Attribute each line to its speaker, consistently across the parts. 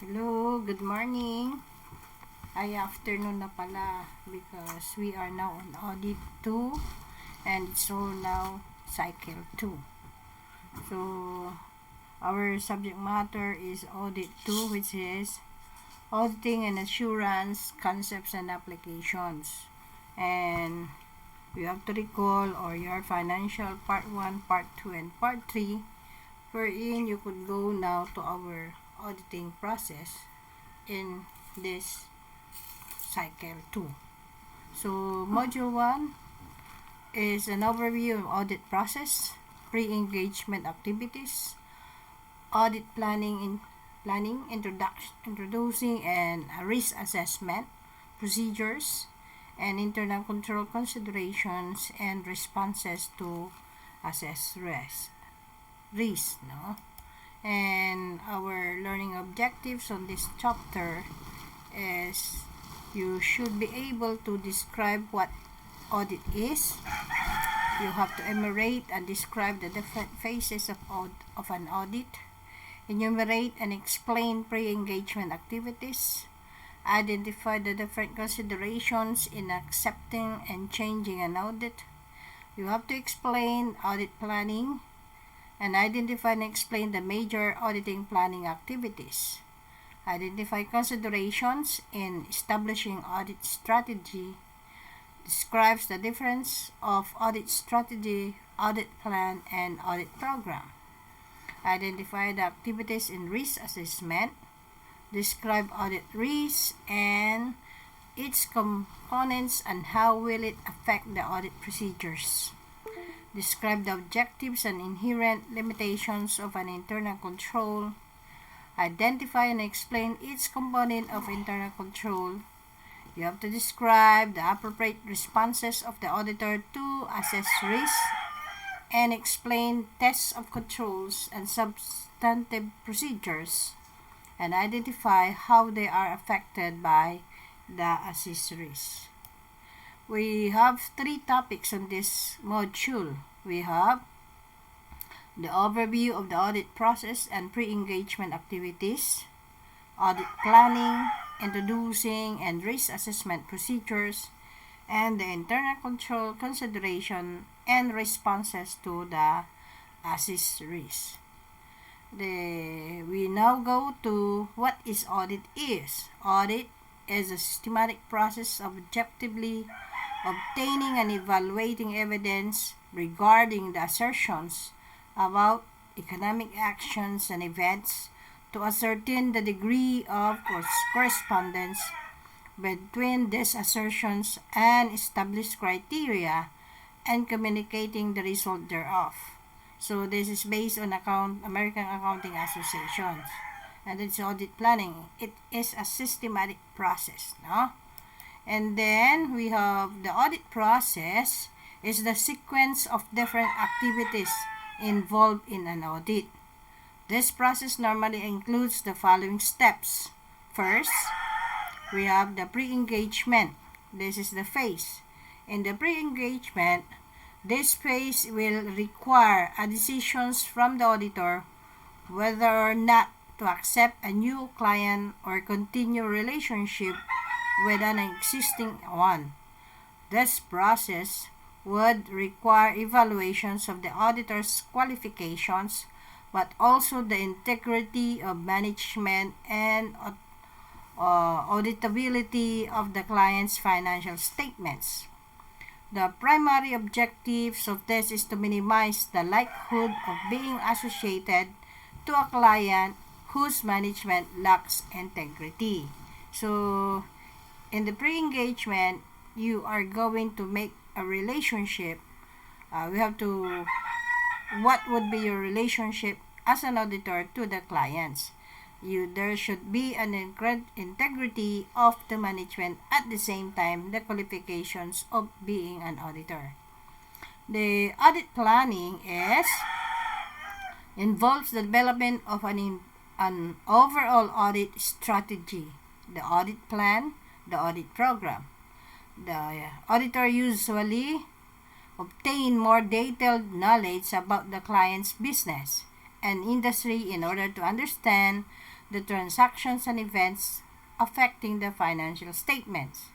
Speaker 1: Hello, good morning. Ay, afternoon na pala because we are now on audit 2 and it's all now cycle 2. So, our subject matter is audit 2, which is auditing and assurance concepts and applications. And you have to recall or your financial part 1, part 2, and part 3, wherein you could go now to our auditing process in this cycle 2. So, module 1 is an overview of audit process, pre-engagement activities, audit planning, introducing and risk assessment procedures, and internal control considerations and responses to assess risk. No? And our learning objectives on this chapter is you should be able to describe what audit is. You have to enumerate and describe the different phases of an audit. Enumerate and explain pre-engagement activities. Identify the different considerations in accepting and changing an audit. You have to explain audit planning and identify and explain the major auditing planning activities. Identify considerations in establishing audit strategy. Describes the difference of audit strategy, audit plan, and audit program. Identify the activities in risk assessment. Describe audit risk and its components and how will it affect the audit procedures. Describe the objectives and inherent limitations of an internal control. Identify and explain each component of internal control. You have to describe the appropriate responses of the auditor to assess risk and explain tests of controls and substantive procedures and identify how they are affected by the assessed risk. We have 3 topics on this module. We have the overview of the audit process and pre-engagement activities, audit planning, introducing and risk assessment procedures, and the internal control consideration and responses to the assessed risk. We now go to what is audit is. Audit is a systematic process of objectively obtaining and evaluating evidence regarding the assertions about economic actions and events to ascertain the degree of correspondence between these assertions and established criteria and communicating the result thereof. So this is based on American Accounting Association, and it's audit planning. It is a systematic process, no? And then we have the audit process is the sequence of different activities involved in an audit. This process normally includes the following steps. First, we have the pre-engagement. This is the phase. In the pre-engagement, this phase will require a decision from the auditor whether or not to accept a new client or continue relationship with an existing one. This process would require evaluations of the auditor's qualifications, but also the integrity of management and auditability of the client's financial statements. The primary objectives of this is to minimize the likelihood of being associated to a client whose management lacks integrity. So, in the pre-engagement, you are going to make a relationship. What would be your relationship as an auditor to the clients? There should be an integrity of the management, at the same time the qualifications of being an auditor. The audit planning involves the development of an overall audit strategy, the audit plan, the audit program. The auditor usually obtain more detailed knowledge about the client's business and industry in order to understand the transactions and events affecting the financial statements.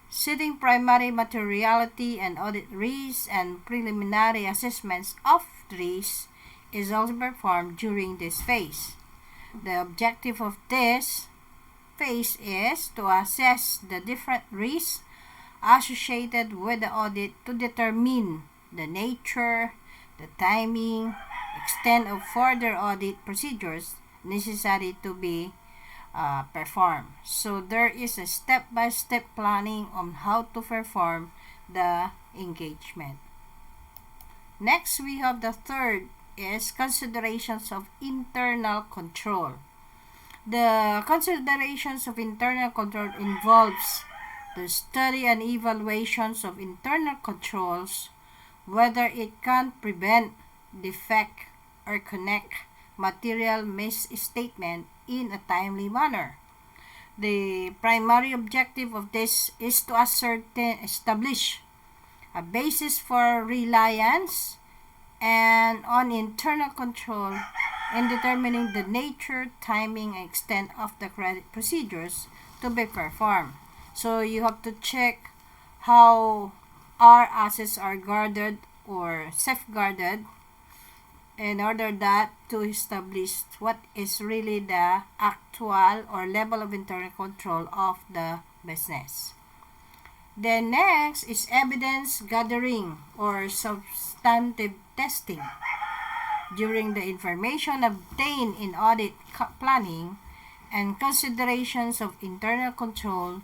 Speaker 1: Setting primary materiality and audit risks and preliminary assessments of risks is also performed during this phase. The objective of this phase is to assess the different risks associated with the audit to determine the nature, the timing, extent of further audit procedures necessary to be performed. So there is a step-by-step planning on how to perform the engagement. Next, we have the third is considerations of internal control. The considerations of internal control involves the study and evaluations of internal controls, whether it can prevent, defect, or connect material misstatement in a timely manner. The primary objective of this is to establish a basis for reliance and on internal control in determining the nature, timing, and extent of the credit procedures to be performed. So you have to check how our assets are guarded or safeguarded in order that to establish what is really the actual or level of internal control of the business. Then next is evidence gathering or substantive testing. During the information obtained in audit planning and considerations of internal control,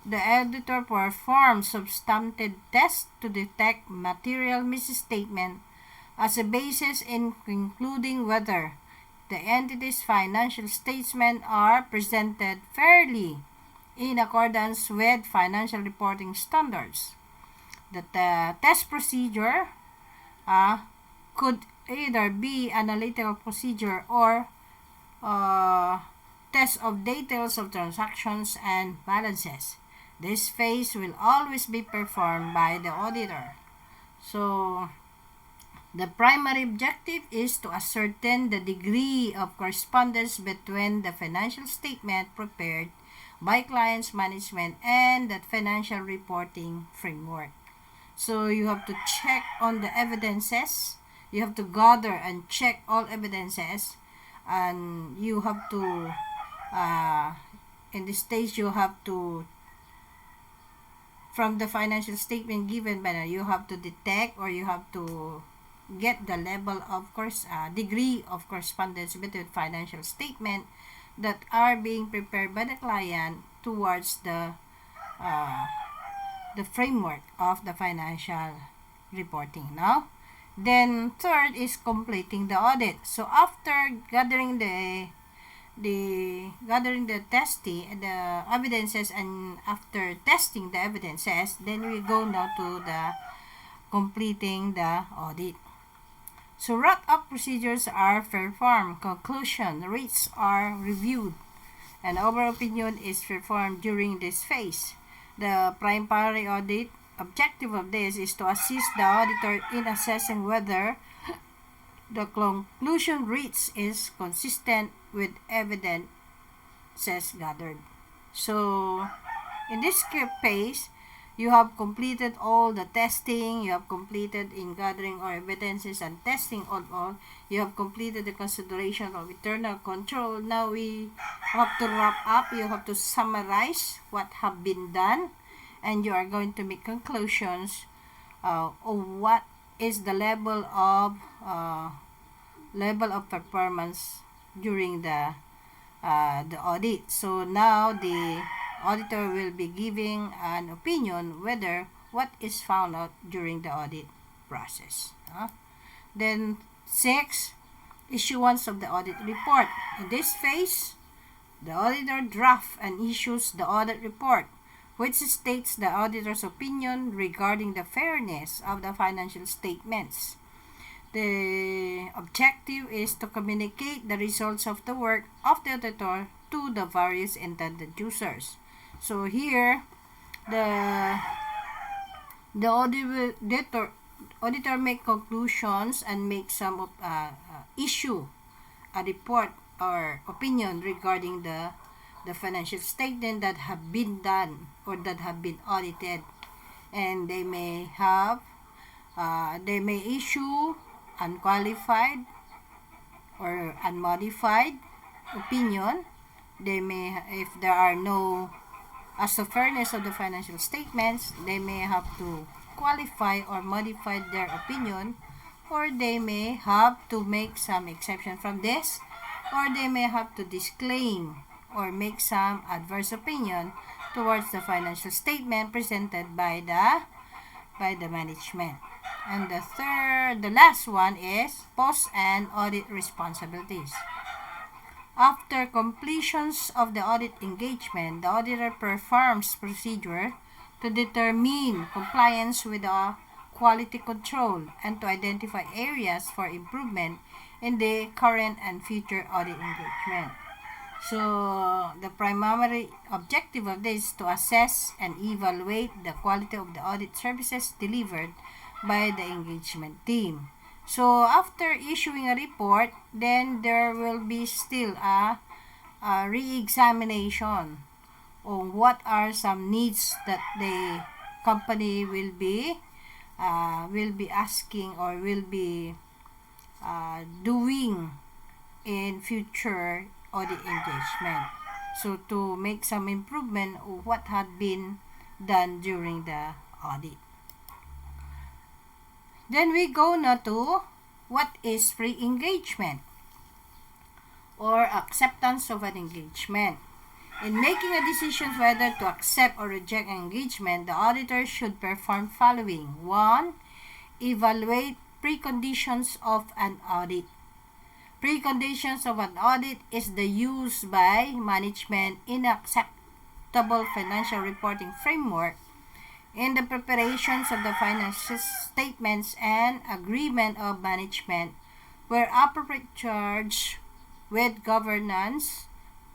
Speaker 1: the auditor performs substantive tests to detect material misstatement as a basis in concluding whether the entity's financial statements are presented fairly in accordance with financial reporting standards. The test procedure could either be analytical procedure or test of details of transactions and balances. This phase will always be performed by the auditor. So, the primary objective is to ascertain the degree of correspondence between the financial statement prepared by client's management and the financial reporting framework. So, you have to check on the evidences. You have to gather and check all evidences, and you have to in this stage you have to, from the financial statement given by you have to detect or you have to get the level of degree of correspondence between financial statement that are being prepared by the client towards the framework of the financial reporting. Now, then third is completing the audit. So after gathering the testing, the evidences, and after testing the evidences, then we go now to the completing the audit. So wrap-up procedures are performed, conclusion, risks are reviewed, and overall opinion is performed during this phase. The primary audit objective of this is to assist the auditor in assessing whether the conclusion reached is consistent with evidences gathered. So, in this phase, you have completed all the testing, you have completed in gathering all evidences and testing all. You have completed the consideration of internal control. Now we have to wrap up, you have to summarize what have been done, and you are going to make conclusions of what is the level of performance during the audit. So now the auditor will be giving an opinion whether what is found out during the audit process. Then 6, issuance of the audit report. In this phase, the auditor drafts and issues the audit report, which states the auditor's opinion regarding the fairness of the financial statements. The objective is to communicate the results of the work of the auditor to the various intended users. So here, the auditor make conclusions and make some issue a report or opinion regarding the financial statement that have been done or that have been audited, and they may issue unqualified or unmodified opinion. They may, if there are no, as to fairness of the financial statements, they may have to qualify or modify their opinion, or they may have to make some exception from this, or they may have to disclaim or make some adverse opinion towards the financial statement presented by the management. And the last one is post and audit responsibilities. After completions of the audit engagement, the auditor performs procedure to determine compliance with the quality control and to identify areas for improvement in the current and future audit engagement. So, the primary objective of this is to assess and evaluate the quality of the audit services delivered by the engagement team. So, after issuing a report, then there will be still a re-examination on what are some needs that the company will be asking or will be doing in future audit engagement. So, to make some improvement of what had been done during the audit. Then we go now to what is pre-engagement or acceptance of an engagement. In making a decision whether to accept or reject an engagement, the auditor should perform following. 1. Evaluate preconditions of an audit. Preconditions of an audit is the use by management in acceptable financial reporting framework in the preparations of the financial statements and agreement of management where appropriate charge with governance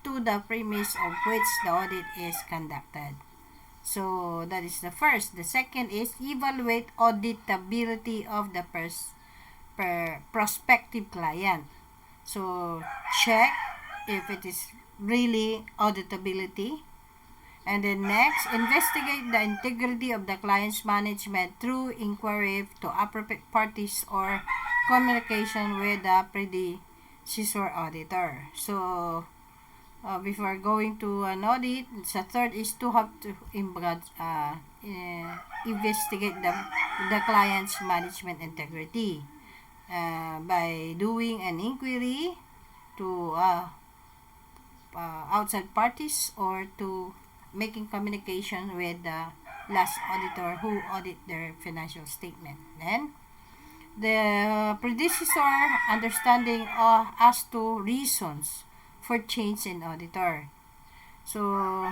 Speaker 1: to the premise of which the audit is conducted. So, that is the first. The second is evaluate auditability of the prospective client. So, check if it is really auditability. And then next, investigate the integrity of the client's management through inquiry to appropriate parties or communication with the predecessor auditor. So, before going to an audit, the third is to have to investigate the client's management integrity by doing an inquiry to outside parties or to making communication with the last auditor who audit their financial statement. Then, the predecessor understanding as to reasons for change in auditor. So,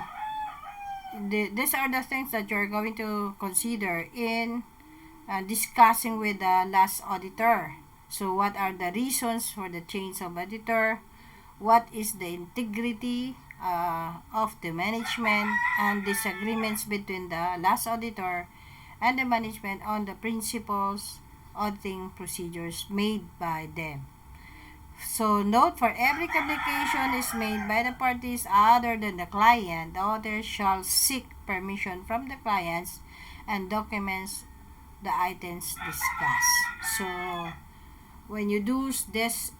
Speaker 1: these are the things that you're going to consider in discussing with the last auditor. So, what are the reasons for the change of auditor? What is the integrity of the management and disagreements between the last auditor and the management on the principles auditing procedures made by them. So, note, for every communication is made by the parties other than the client, the auditor shall seek permission from the clients and documents the items discussed. So, when you do this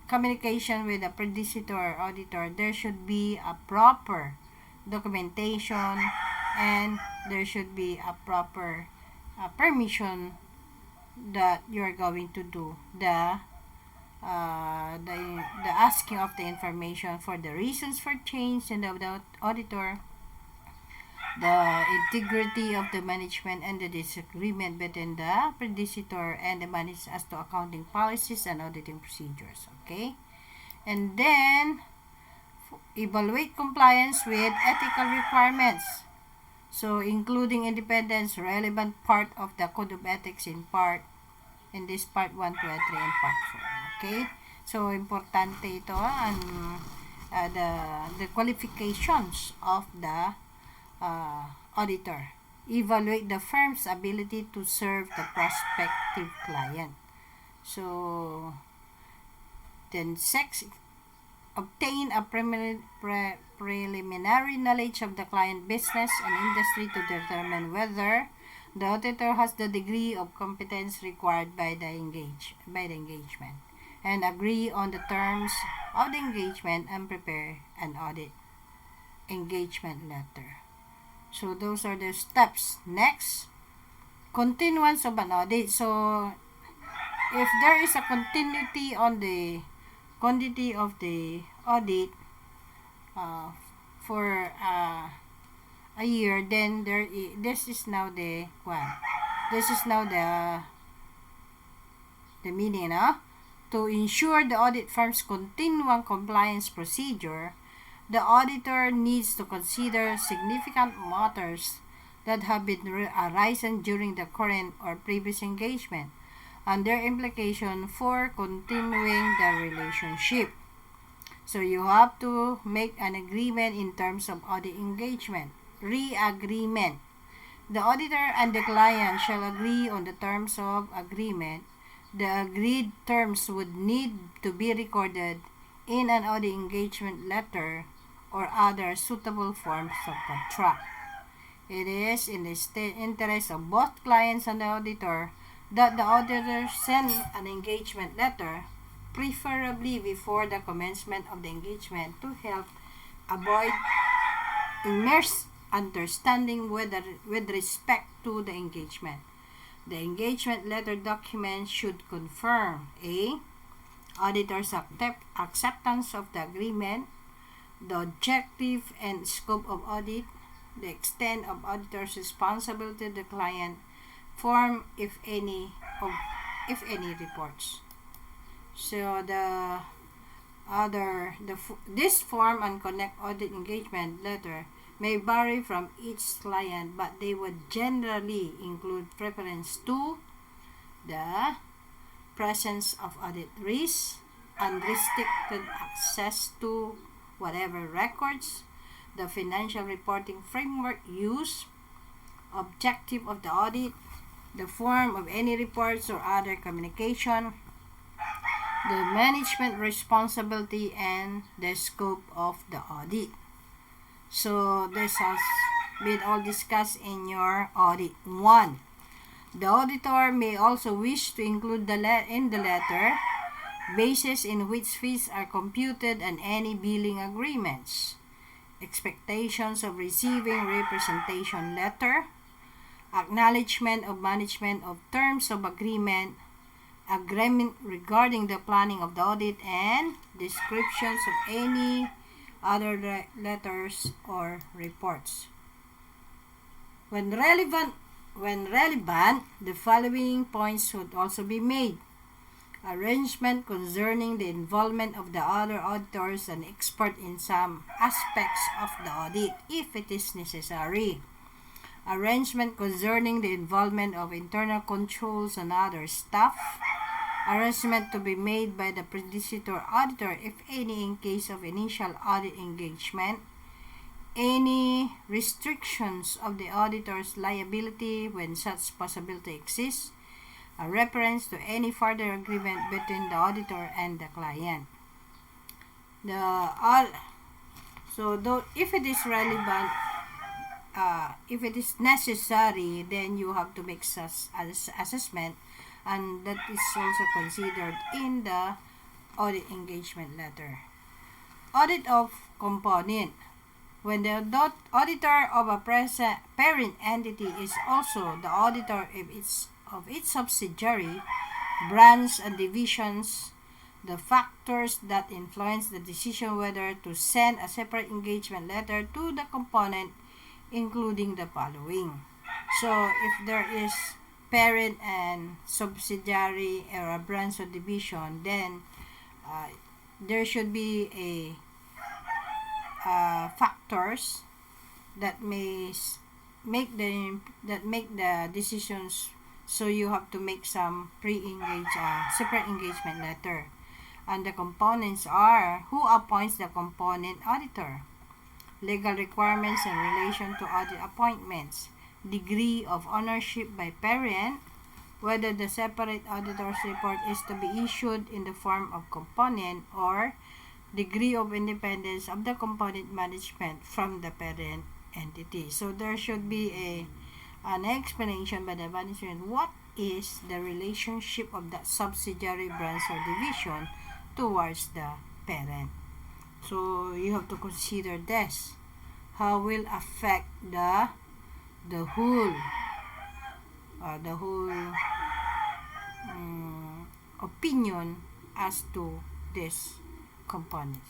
Speaker 1: communication with the predecessor auditor, there should be a proper documentation and there should be a proper permission that you are going to do the asking of the information for the reasons for change in the auditor, the integrity of the management, and the disagreement between the predecessor and the manager as to accounting policies and auditing procedures. Okay, and then evaluate compliance with ethical requirements. So, including independence, relevant part of the Code of Ethics in this part 1, 2, 3, and part 4. Okay? So, importante ito ang the qualifications of the auditor. Evaluate the firm's ability to serve the prospective client. So then obtain a preliminary knowledge of the client business and industry to determine whether the auditor has the degree of competence required by the engagement, and agree on the terms of the engagement and prepare an audit engagement letter. So those are the steps. Next, continuance of an audit. So if there is a continuity on the quantity of the audit for a year, then this is now the meaning, to ensure the audit firm's continuing compliance procedure. The auditor needs to consider significant matters that have been arisen during the current or previous engagement and their implication for continuing the relationship. So you have to make an agreement in terms of audit engagement. Re-agreement. The auditor and the client shall agree on the terms of agreement. The agreed terms would need to be recorded in an audit engagement letter or other suitable forms of contract. It is in the interest of both clients and the auditor that the auditor send an engagement letter, preferably before the commencement of the engagement, to help avoid misunderstanding with respect to the engagement. The engagement letter document should confirm a auditor's acceptance of the agreement, the objective and scope of audit, the extent of auditor's responsibility to the client, form, if any reports. So this form and connect audit engagement letter may vary from each client, but they would generally include reference to the presence of audit risk, unrestricted access to whatever records, the financial reporting framework used, objective of the audit, the form of any reports or other communication, the management responsibility, and the scope of the audit. So this has been all discussed in your audit 1. The auditor may also wish to include in the letter basis in which fees are computed and any billing agreements, expectations of receiving representation letter, acknowledgement of management of terms of agreement regarding the planning of the audit, and descriptions of any other letters or reports. When relevant, the following points should also be made. Arrangement concerning the involvement of the other auditors and expert in some aspects of the audit, if it is necessary. Arrangement concerning the involvement of internal controls and other staff. Arrangement to be made by the predecessor auditor, if any, in case of initial audit engagement. Any restrictions of the auditor's liability when such possibility exists. A reference to any further agreement between the auditor and the client. If it is relevant, if it is necessary, then you have to make such assessment, and that is also considered in the audit engagement letter. Audit of component. When the auditor of a parent entity is also the auditor of its subsidiary, branch and divisions, the factors that influence the decision whether to send a separate engagement letter to the component, including the following. So if there is parent and subsidiary or a branch or division, then there should be a factors that make the decisions. So you have to make some separate engagement letter. And the components are: who appoints the component auditor, legal requirements in relation to audit appointments, degree of ownership by parent, whether the separate auditor's report is to be issued in the form of component or degree of independence of the component management from the parent entity. So there should be an explanation by the management what is the relationship of that subsidiary branch or division towards the parent. So you have to consider this. How will affect the whole opinion as to this components.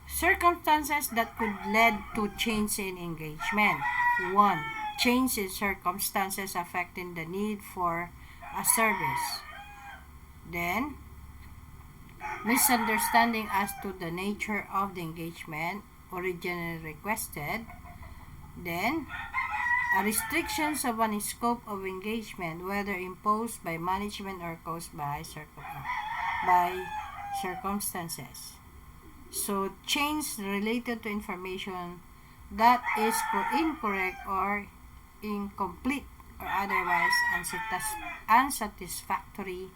Speaker 1: Circumstances that could lead to change in engagement. 1. Change in circumstances affecting the need for a service. Then, misunderstanding as to the nature of the engagement originally requested. Then, restrictions of any scope of engagement, whether imposed by management or caused by circumstances. So, change related to information that is incorrect or incomplete or otherwise unsatisfactory,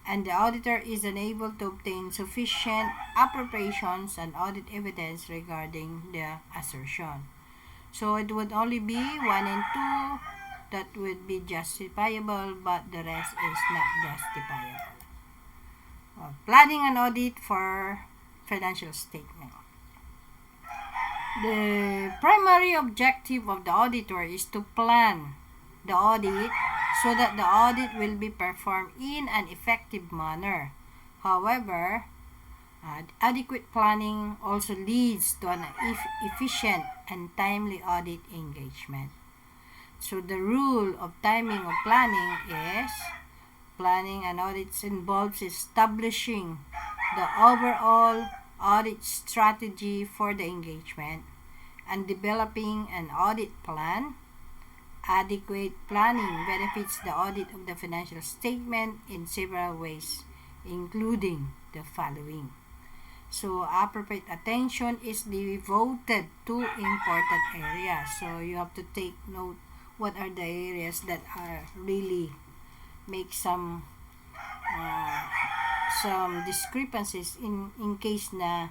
Speaker 1: and the auditor is unable to obtain sufficient appropriations and audit evidence regarding the assertion. So it would only be 1 and 2 that would be justifiable, but the rest is not justifiable. Planning an audit for financial statement. The primary objective of the auditor is to plan the audit so that the audit will be performed in an effective manner. However, adequate planning also leads to an efficient and timely audit engagement. So the rule of timing of planning is planning an audit involves establishing the overall audit strategy for the engagement and developing an audit plan. Adequate planning benefits the audit of the financial statement in several ways, including the following. So appropriate attention is devoted to important areas. So you have to take note what are the areas that are really make some discrepancies in case na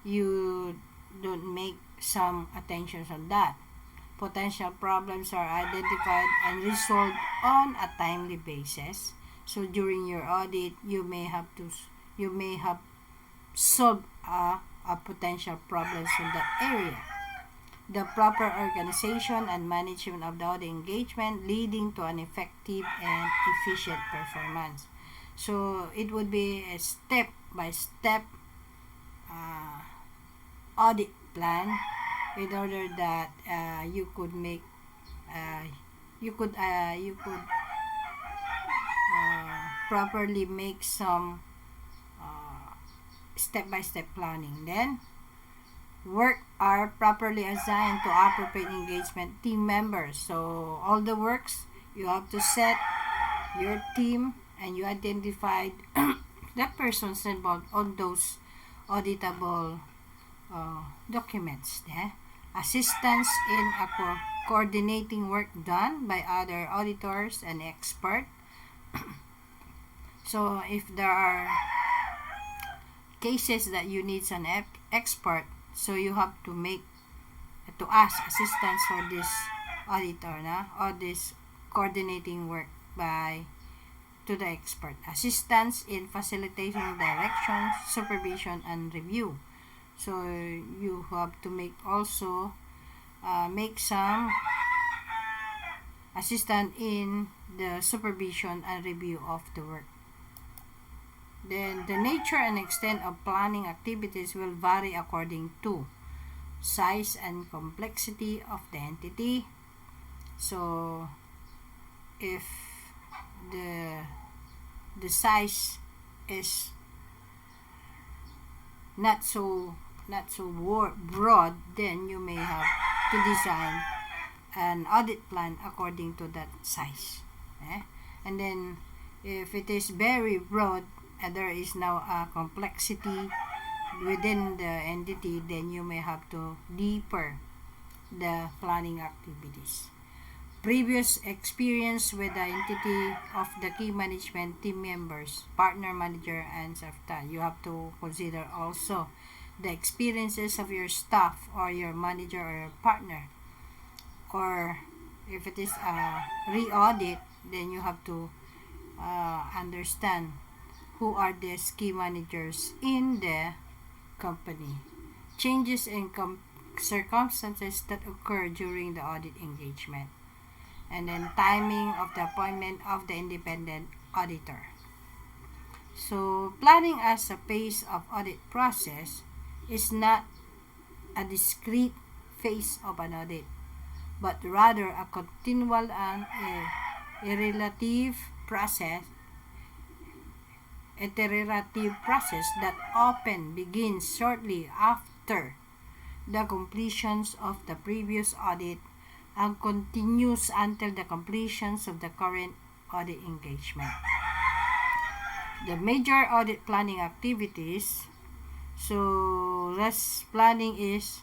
Speaker 1: you don't make some attention on that. Potential problems are identified and resolved on a timely basis. So during your audit, you may have solved a potential problems in that area. The proper organization and management of the audit engagement leading to an effective and efficient performance. So it would be a step-by-step audit plan in order that you could properly make some step-by-step planning. Then, work are properly assigned to appropriate engagement team members. So all the works, you have to set your team and you identified the persons involved on those auditable documents. Assistance in coordinating work done by other auditors and experts. So if there are cases that you need an expert, so you have to ask assistance for this auditor or this coordinating work to the expert. Assistance in facilitating direction, supervision, and review. So you have to make some assistance in the supervision and review of the work. Then the nature and extent of planning activities will vary according to size and complexity of the entity. So if the size is not so broad, then you may have to design an audit plan according to that size. And then if it is very broad and there is now a complexity within the entity, then you may have to deeper the planning activities. previous experience with the entity of the key management team members, partner, manager, and staff. You have to consider also the experiences of your staff or your manager or your partner. Or if it is a re-audit, then you have to understand who are the key managers in the company. Changes in circumstances that occur during the audit engagement. And then timing of the appointment of the independent auditor. So planning as a phase of audit process is not a discrete phase of an audit, but rather a continual and iterative process that often begins shortly after the completions of the previous audit and continues until the completions of the current audit engagement. The major audit planning activities. So, thus planning is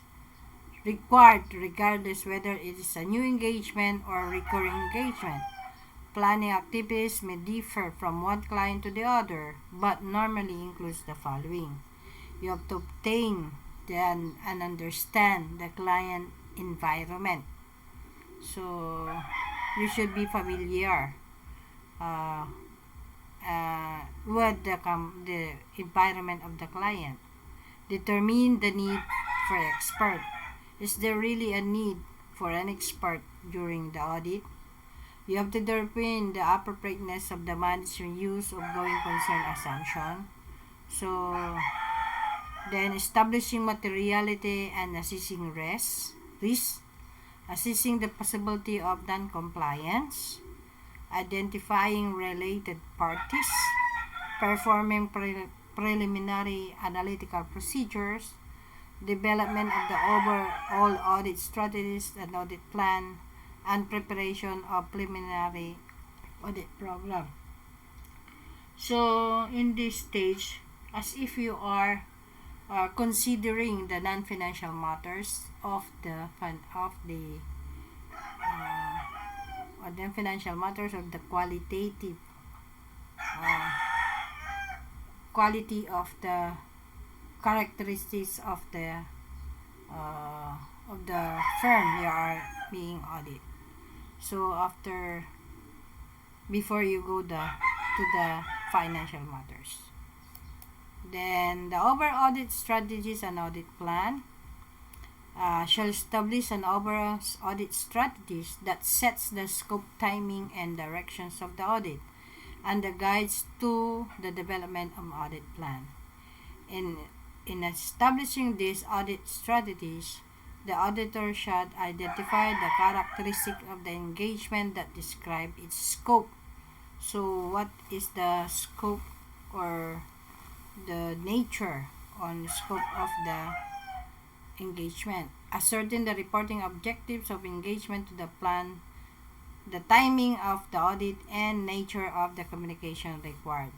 Speaker 1: required regardless whether it is a new engagement or recurring engagement. Planning activities may differ from one client to the other, but normally includes the following. You have to obtain and understand the client environment. So, you should be familiar with the environment of the client. Determine the need for expert. Is there really a need for an expert during the audit? You have to determine the appropriateness of the management use of going concern assumption. So, then establishing materiality and assessing risk, assessing the possibility of non-compliance, identifying related parties, performing preliminary analytical procedures, development of the overall audit strategies and audit plan, and preparation of preliminary audit program. So, in this stage, as if you are considering the non-financial matters of the qualitative quality of the characteristics of the firm you are being audited. So before you go to the financial matters. Then the overall audit strategies and audit plan shall establish an overall audit strategies that sets the scope, timing, and directions of the audit and the guides to the development of audit plan. In establishing these audit strategies, the auditor should identify the characteristics of the engagement that describe its scope. So what is the scope or the nature on scope of the engagement? Ascertain the reporting objectives of engagement to the plan, the timing of the audit, and nature of the communication required.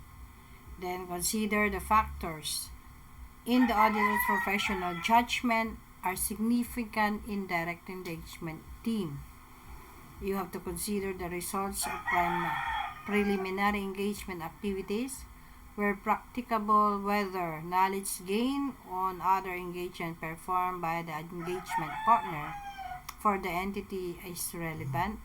Speaker 1: Then consider the factors in the auditor's professional judgment are significant in direct engagement team. You have to consider the results of preliminary engagement activities where practicable, whether knowledge gained on other engagement performed by the engagement partner for the entity is relevant,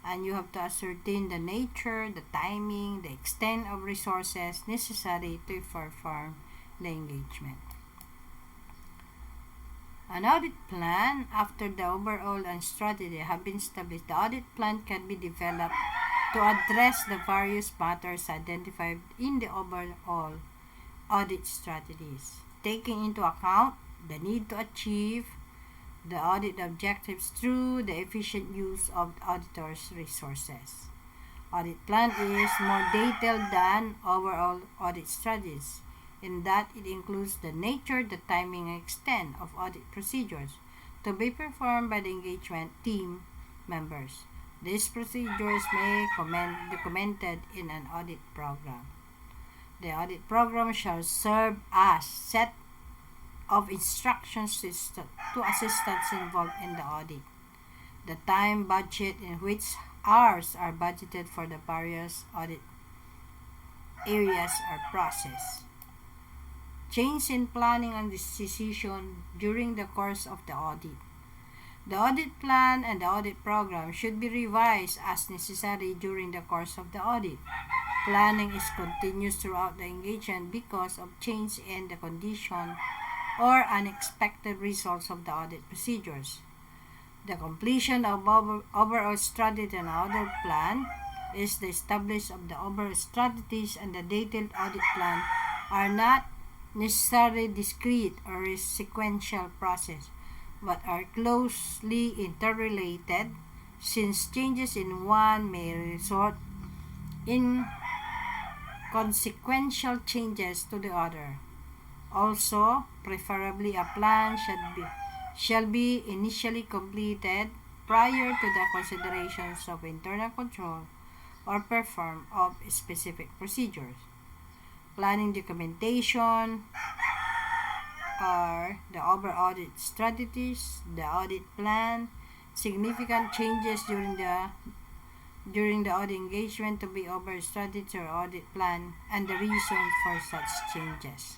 Speaker 1: and you have to ascertain the nature, the timing, the extent of resources necessary to perform the engagement. An audit plan. After the overall and strategy have been established, the audit plan can be developed to address the various matters identified in the overall audit strategies, taking into account the need to achieve the audit objectives through the efficient use of the auditor's resources. Audit plan is more detailed than overall audit strategies in that it includes the nature, the timing, and extent of audit procedures to be performed by the engagement team members. These procedures may be documented in an audit program. The audit program shall serve as set of instructions to assistants involved in the audit. the time budget in which hours are budgeted for the various audit areas or process. Change in planning and decision during the course of the audit. The audit plan and the audit program should be revised as necessary during the course of the audit. Planning is continuous throughout the engagement because of change in the condition or unexpected results of the audit procedures. The completion of overall strategy and audit plan is the establishment of the overall strategies, and the detailed audit plan are not necessarily discrete or sequential process, but are closely interrelated, since changes in one may result in consequential changes to the other. Also, preferably a plan shall be initially completed prior to the considerations of internal control or perform of specific procedures. Planning documentation are the overall audit strategies, the audit plan, significant changes during the audit engagement to be over strategy or audit plan, and the reasons for such changes.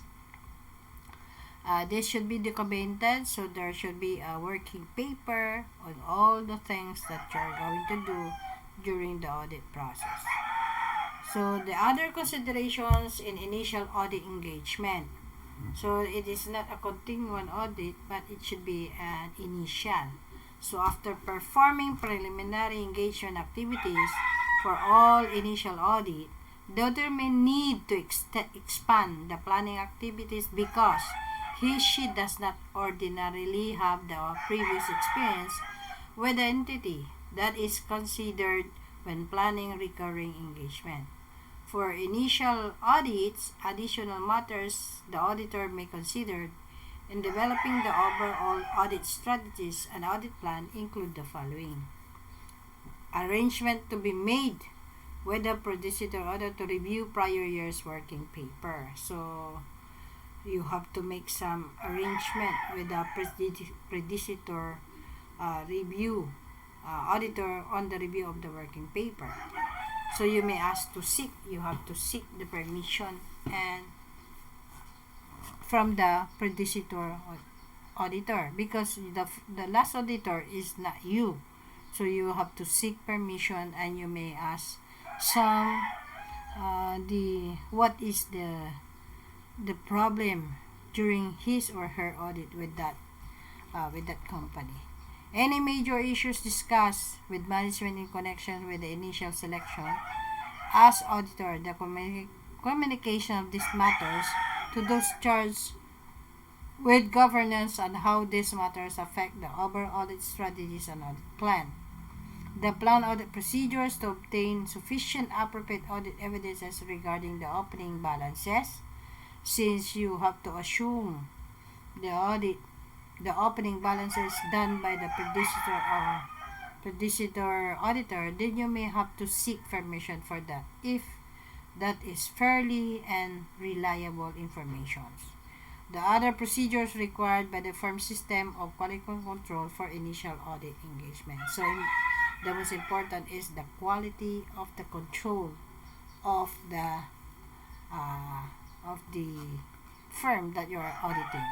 Speaker 1: This should be documented, so there should be a working paper on all the things that you're going to do during the audit process. So the other considerations in initial audit engagement. So it is not a continuing audit, but it should be an initial. So after performing preliminary engagement activities for all initial audit, the auditor may need to expand the planning activities because she does not ordinarily have the previous experience with the entity that is considered when planning recurring engagement. For initial audits, additional matters the auditor may consider in developing the overall audit strategies and audit plan include the following. Arrangement to be made with the predecessor auditor to review prior year's working paper. So, you have to make some arrangement with the predecessor review auditor on the review of the working paper. So you may ask to seek, you have to seek the permission and from the predecessor auditor, because the last auditor is not you. So you have to seek permission, and you may ask some what is the problem during his or her audit with that company. Any major issues discussed with management in connection with the initial selection as auditor, the communication of these matters to those charged with governance and how these matters affect the overall audit strategies and audit plan. The plan audit procedures to obtain sufficient appropriate audit evidences regarding the opening balances, since you have to assume the opening balances done by the predecessor auditor, then you may have to seek permission for that if that is fairly and reliable information. The other procedures required by the firm system of quality control for initial audit engagement. So the most important is the quality of the control of the firm that you are auditing.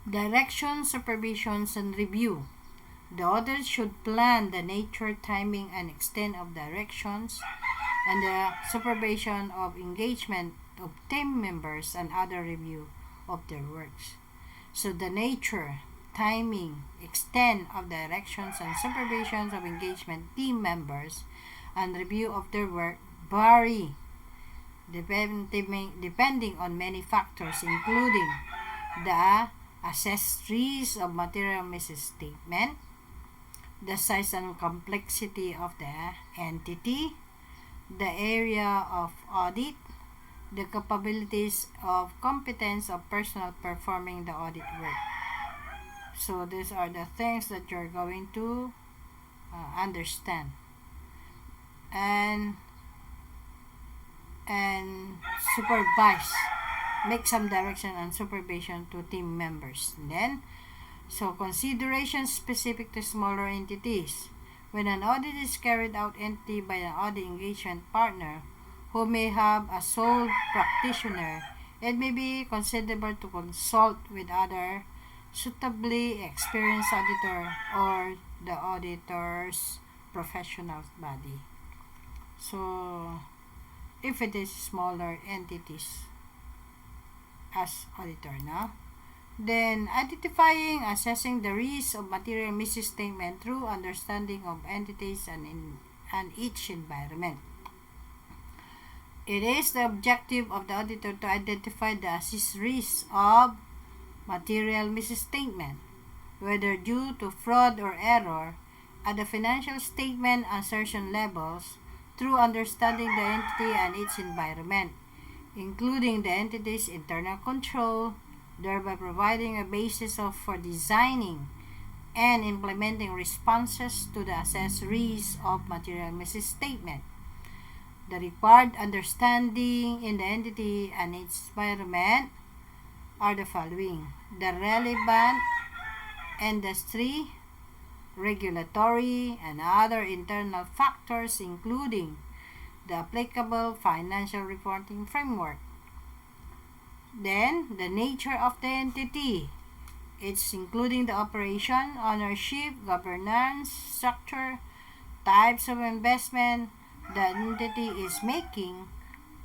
Speaker 1: Direction, supervisions, and review. The auditor should plan the nature, timing, and extent of directions and the supervision of engagement of team members and other review of their works. So the nature, timing, extent of directions and supervisions of engagement team members and review of their work vary depending on many factors, including the assessed risk of material misstatement, the size and complexity of the entity, the area of audit, the capabilities of competence of personnel performing the audit work. So these are the things that you're going to understand and supervise, make some direction and supervision to team members. And then So, considerations specific to smaller entities. When an audit is carried out entity by an audit engagement partner who may have a sole practitioner, it may be considerable to consult with other suitably experienced auditor or the auditor's professional body. So, if it is smaller entities as auditor, no? Then, identifying, assessing the risk of material misstatement through understanding of entities and each environment. It is the objective of the auditor to identify the assessed risk of material misstatement, whether due to fraud or error, at the financial statement assertion levels through understanding the entity and its environment, including the entity's internal control, thereby providing a basis for designing and implementing responses to the assessed risk of material misstatement. The required understanding in the entity and its environment are the following: the relevant industry, regulatory, and other internal factors, including the applicable financial reporting framework. Then, the nature of the entity. It's including the operation, ownership, governance, structure, types of investment the entity is making,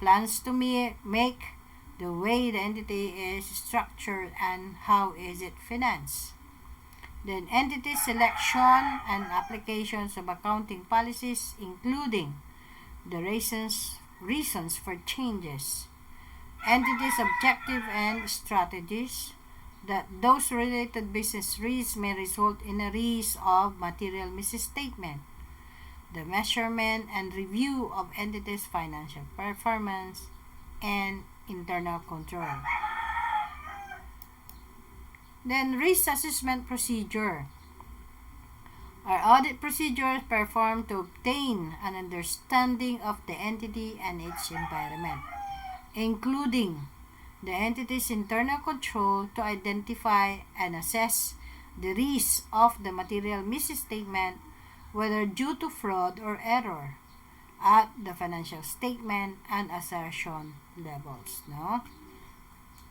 Speaker 1: plans to make, the way the entity is structured, and how is it financed. Then, entity selection and applications of accounting policies, including the reasons for changes, entities' objective and strategies, that those related business risks may result in a risk of material misstatement, the measurement and review of entities' financial performance, and internal control. Then, risk assessment procedure. Our audit procedures performed to obtain an understanding of the entity and its environment, including the entity's internal control, to identify and assess the risk of the material misstatement, whether due to fraud or error, at the financial statement and assertion levels. No?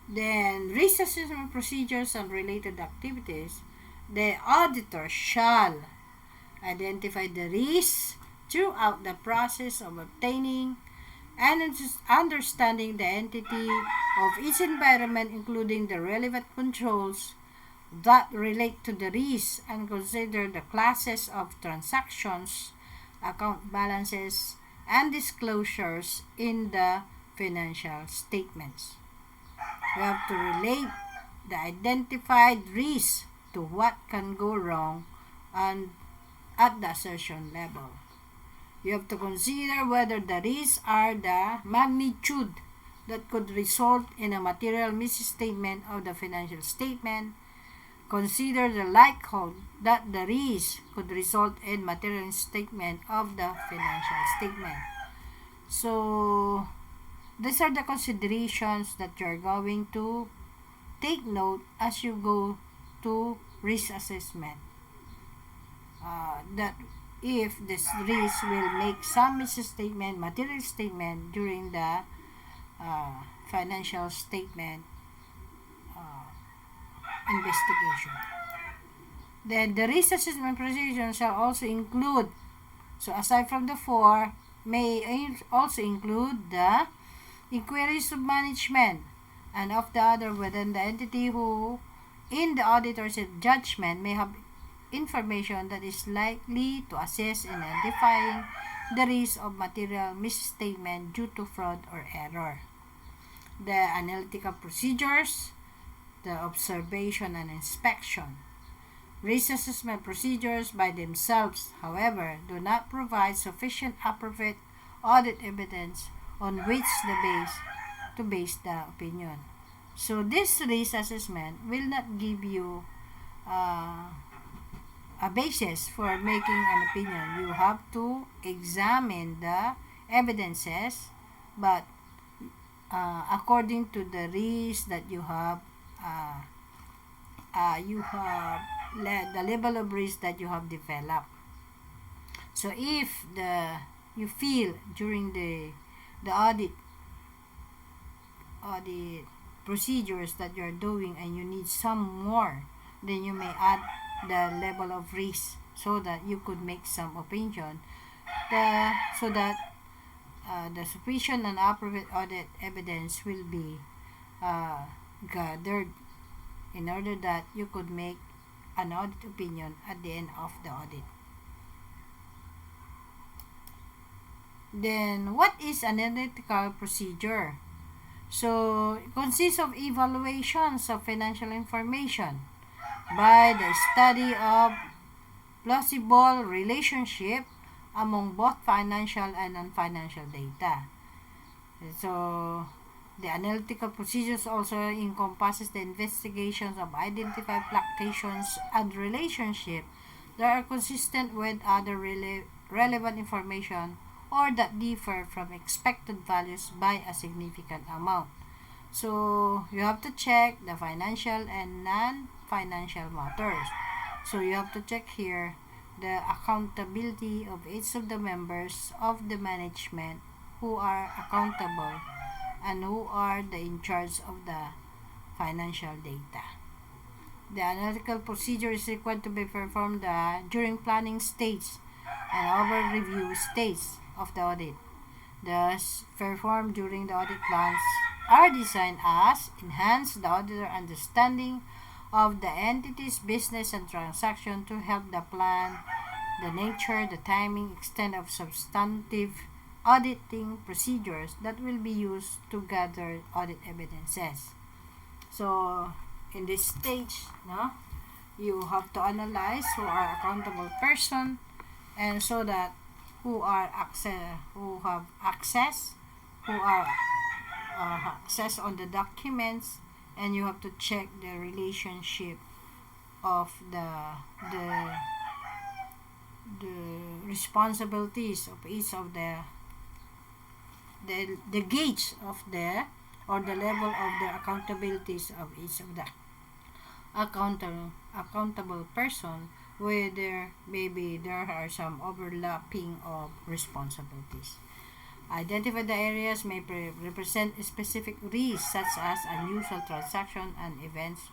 Speaker 1: Then, risk assessment procedures and related activities. The auditor shall identify the risks throughout the process of obtaining and understanding the entity of its environment, including the relevant controls that relate to the risk, and consider the classes of transactions, account balances, and disclosures in the financial statements. You have to relate the identified risk to what can go wrong and at the assertion level. You have to consider whether the risks are the magnitude that could result in a material misstatement of the financial statement. Consider the likelihood that the risk could result in material misstatement of the financial statement. So, these are the considerations that you're going to take note as you go to risk assessment. That if this risk will make some misstatement, material statement during the financial statement investigation. Then the risk assessment procedure shall also include, so aside from the four, may also include the inquiries of management and of the other within the entity who, in the auditor's judgment, may have information that is likely to assess in identifying the risk of material misstatement due to fraud or error. The analytical procedures, the observation and inspection. Risk assessment procedures by themselves, however, do not provide sufficient appropriate audit evidence on which to base the opinion. So this risk assessment will not give you a basis for making an opinion. You have to examine the evidences, but according to the risk that you have you have the level of risk that you have developed. So if you feel during the audit procedures that you're doing and you need some more, then you may add the level of risk so that you could make some opinion so that the sufficient and appropriate audit evidence will be gathered in order that you could make an audit opinion at the end of the audit. Then, what is an analytical procedure? So, it consists of evaluations of financial information by the study of plausible relationship among both financial and non-financial data. So, the analytical procedures also encompasses the investigations of identified fluctuations and relationship that are consistent with other relevant information or that differ from expected values by a significant amount. So, you have to check the financial and non-financial matters. So, you have to check here the accountability of each of the members of the management who are accountable and who are in charge of the financial data. The analytical procedure is required to be performed during planning stage and over review stage of the audit. Thus, performed during the audit plans are designed as enhance the auditor understanding of the entity's business and transaction to help the plan, the nature, the timing, extent of substantive auditing procedures that will be used to gather audit evidences. So, in this stage, you have to analyze who are accountable person and so that who have access on the documents, and you have to check the relationship of the responsibilities of each of the gauge of the level of the accountabilities of each of the accountable person, whether maybe there are some overlapping of responsibilities. Identify the areas may represent specific risks such as unusual transactions and events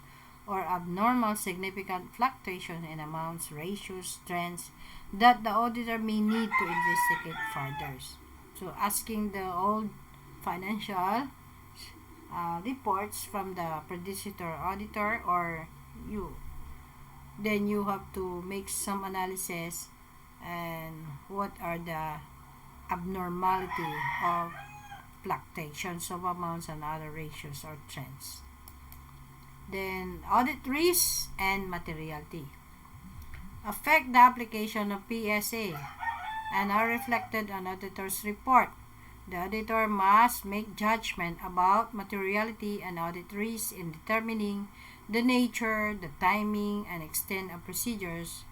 Speaker 1: or abnormal significant fluctuation in amounts, ratios, trends that the auditor may need to investigate further. So, asking the old financial reports from the predecessor auditor or you, then you have to make some analysis and what are the abnormality of fluctuations of amounts and other ratios or trends. Then, audit risks and materiality affect the application of PSA and are reflected on auditor's report. The auditor must make judgment about materiality and audit risks in determining the nature, the timing, and extent of procedures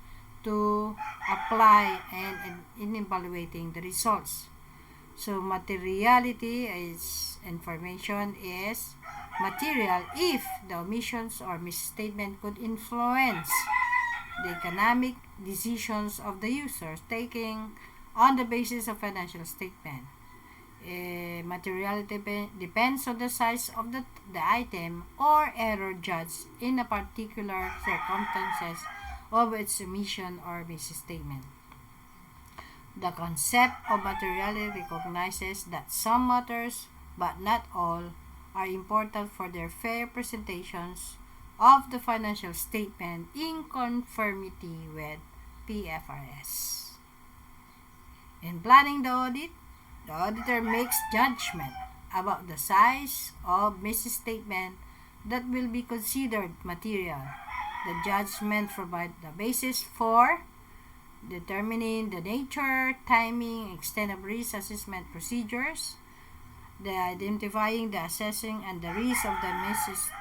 Speaker 1: to apply and in evaluating the results. So, materiality information is material if the omissions or misstatement could influence the economic decisions of the users taking on the basis of financial statement. Materiality depends on the size of the item or error judged in a particular circumstances of its omission or misstatement. The concept of materiality recognizes that some matters, but not all, are important for their fair presentations of the financial statement in conformity with PFRS. In planning the audit, the auditor makes judgment about the size of misstatement that will be considered material. The judgment provides the basis for determining the nature, timing, extent of risk assessment procedures, the identifying, the assessing, and the risk of the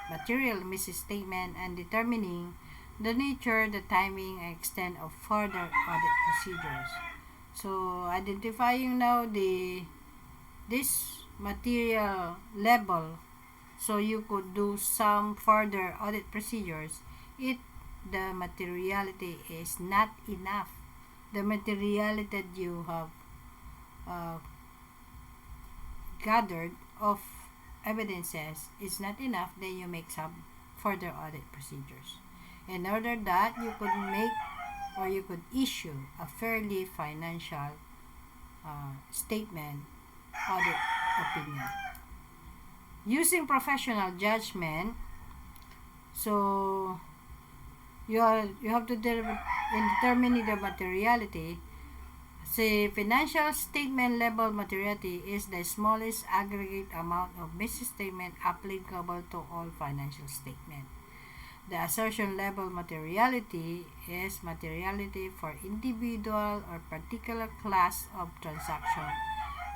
Speaker 1: material misstatement, and determining the nature, the timing, and extent of further audit procedures. So, identifying now this material level, so you could do some further audit procedures the materiality is not enough, the materiality that you have gathered of evidences is not enough, then you make some further audit procedures in order that you could make or you could issue a fairly financial statement audit opinion. Using professional judgment, so you have to in determining the materiality. Say financial statement level materiality is the smallest aggregate amount of misstatement applicable to all financial statements. The assertion level materiality is materiality for individual or particular class of transaction,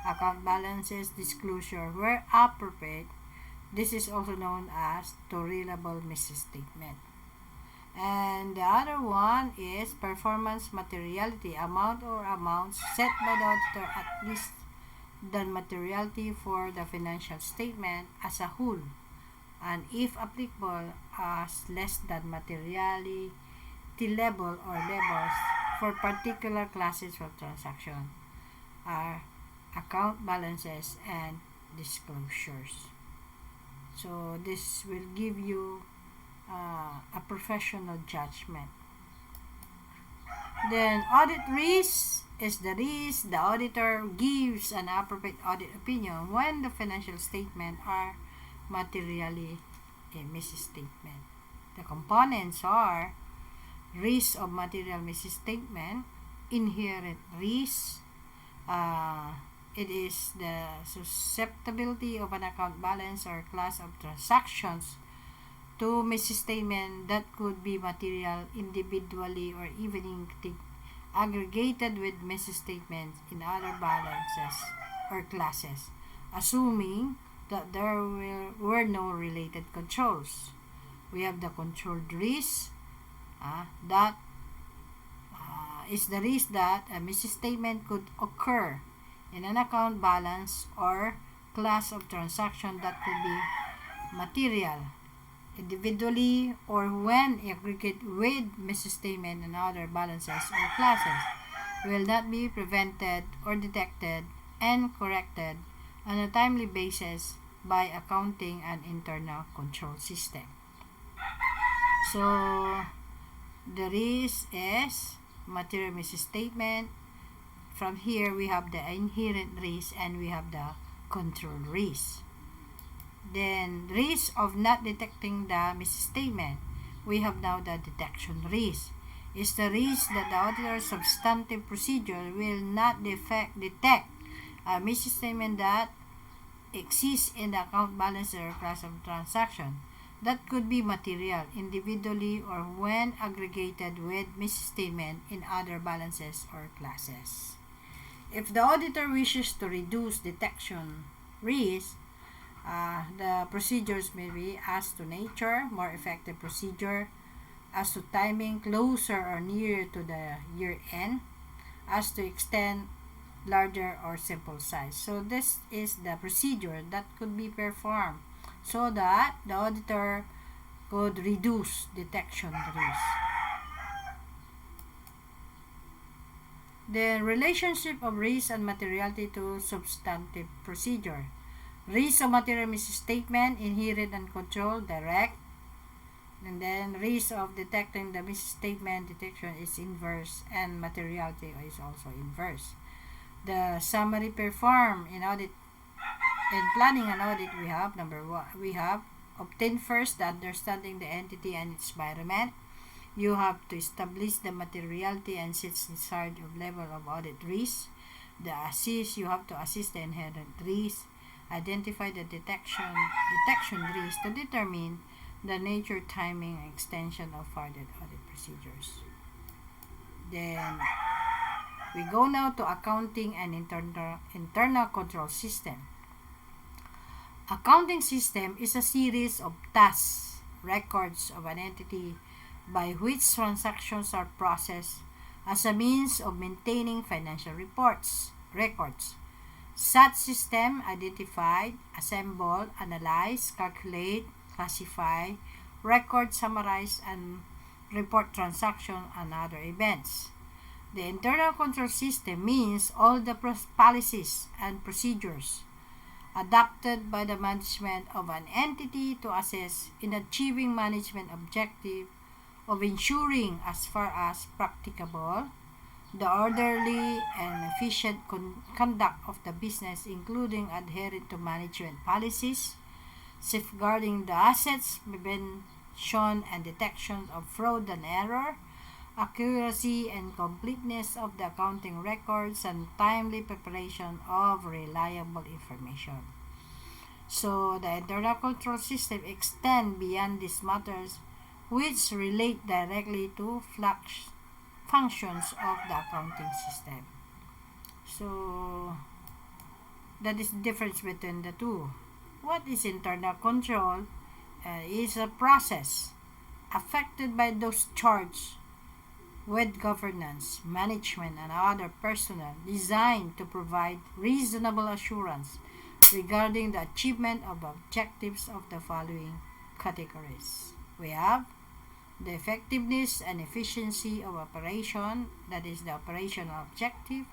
Speaker 1: account balances, disclosure where appropriate. This is also known as tolerable misstatement. And the other one is performance materiality, amount or amounts set by the auditor at least the materiality for the financial statement as a whole, and if applicable as less than materiality level or levels for particular classes of transaction are account balances and disclosures. So this will give you a professional judgment. Then audit risk is the risk the auditor gives an appropriate audit opinion when the financial statements are materially a misstatement. The components are risk of material misstatement, inherent risk. It is the susceptibility of an account balance or class of transactions to misstatement that could be material individually or even aggregated with misstatements in other balances or classes, assuming that there were no related controls. We have the controlled risk. That is the risk that a misstatement could occur in an account balance or class of transaction that could be material individually or when aggregate with misstatement and other balances or classes, will not be prevented or detected and corrected on a timely basis by accounting and internal control system. So the risk is material misstatement. From here we have the inherent risk and we have the control risk. Then risk of not detecting the misstatement. We have now the detection risk. Is the risk that the auditor's substantive procedure will not detect a misstatement that exists in the account balance or class of transaction that could be material individually or when aggregated with misstatement in other balances or classes. If the auditor wishes to reduce detection risk, the procedures may be as to nature, more effective procedure, as to timing, closer or nearer to the year end, as to extent, larger or simple size. So this is the procedure that could be performed so that the auditor could reduce detection risk. The relationship of risk and materiality to substantive procedure. Risk of material misstatement, inherent and controlled, direct. And then risk of detecting the misstatement detection is inverse and materiality is also inverse. The summary performed in audit and planning an audit, we have number one, we have obtain first the understanding the entity and its environment. You have to establish the materiality and its desired level of audit risk. You have to assess the inherent risk. Identify the detection risk to determine the nature, timing, and extension of further audit procedures. Then we go now to accounting and internal control system. Accounting system is a series of tasks, records of an entity by which transactions are processed as a means of maintaining financial records. Such system identify, assemble, analyze, calculate, classify, record, summarize, and report transactions and other events. The internal control system means all the policies and procedures adopted by the management of an entity to assist in achieving management objective of ensuring as far as practicable the orderly and efficient conduct of the business, including adhering to management policies, safeguarding the assets, prevention and detection of fraud and error, accuracy and completeness of the accounting records, and timely preparation of reliable information. So, the internal control system extends beyond these matters which relate directly to functions of the accounting system. So, that is the difference between the two. What is internal control? Is a process affected by those charged with governance, management, and other personnel designed to provide reasonable assurance regarding the achievement of objectives of the following categories. We have the effectiveness and efficiency of operation, that is the operational objective,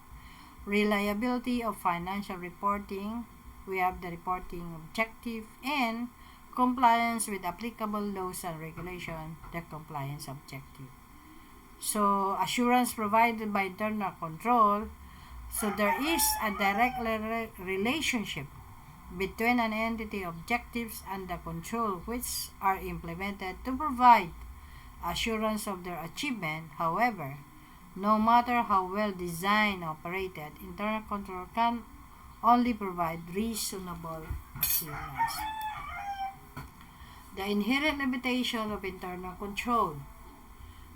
Speaker 1: reliability of financial reporting, we have the reporting objective, and compliance with applicable laws and regulations, the compliance objective. So, assurance provided by internal control, so there is a direct relationship between an entity objectives and the control which are implemented to provide assurance of their achievement. However, no matter how well designed and operated, internal control can only provide reasonable assurance. The inherent limitation of internal control.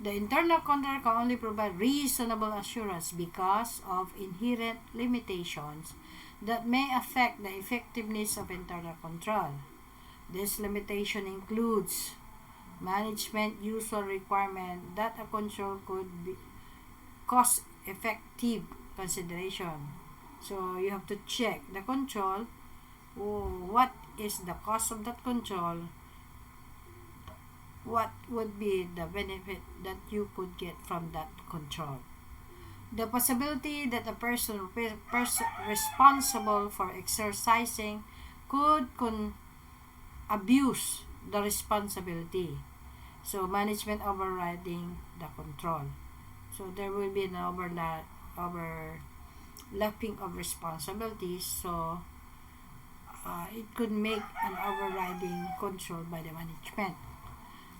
Speaker 1: The internal control can only provide reasonable assurance because of inherent limitations that may affect the effectiveness of internal control. This limitation includes management usual requirement that a control could be cost-effective consideration. So you have to check the control. What is the cost of that control? What would be the benefit that you could get from that control? The possibility that a person responsible for exercising could abuse the responsibility. So, management overriding the control. So, there will be an overlapping of responsibilities. So, it could make an overriding control by the management.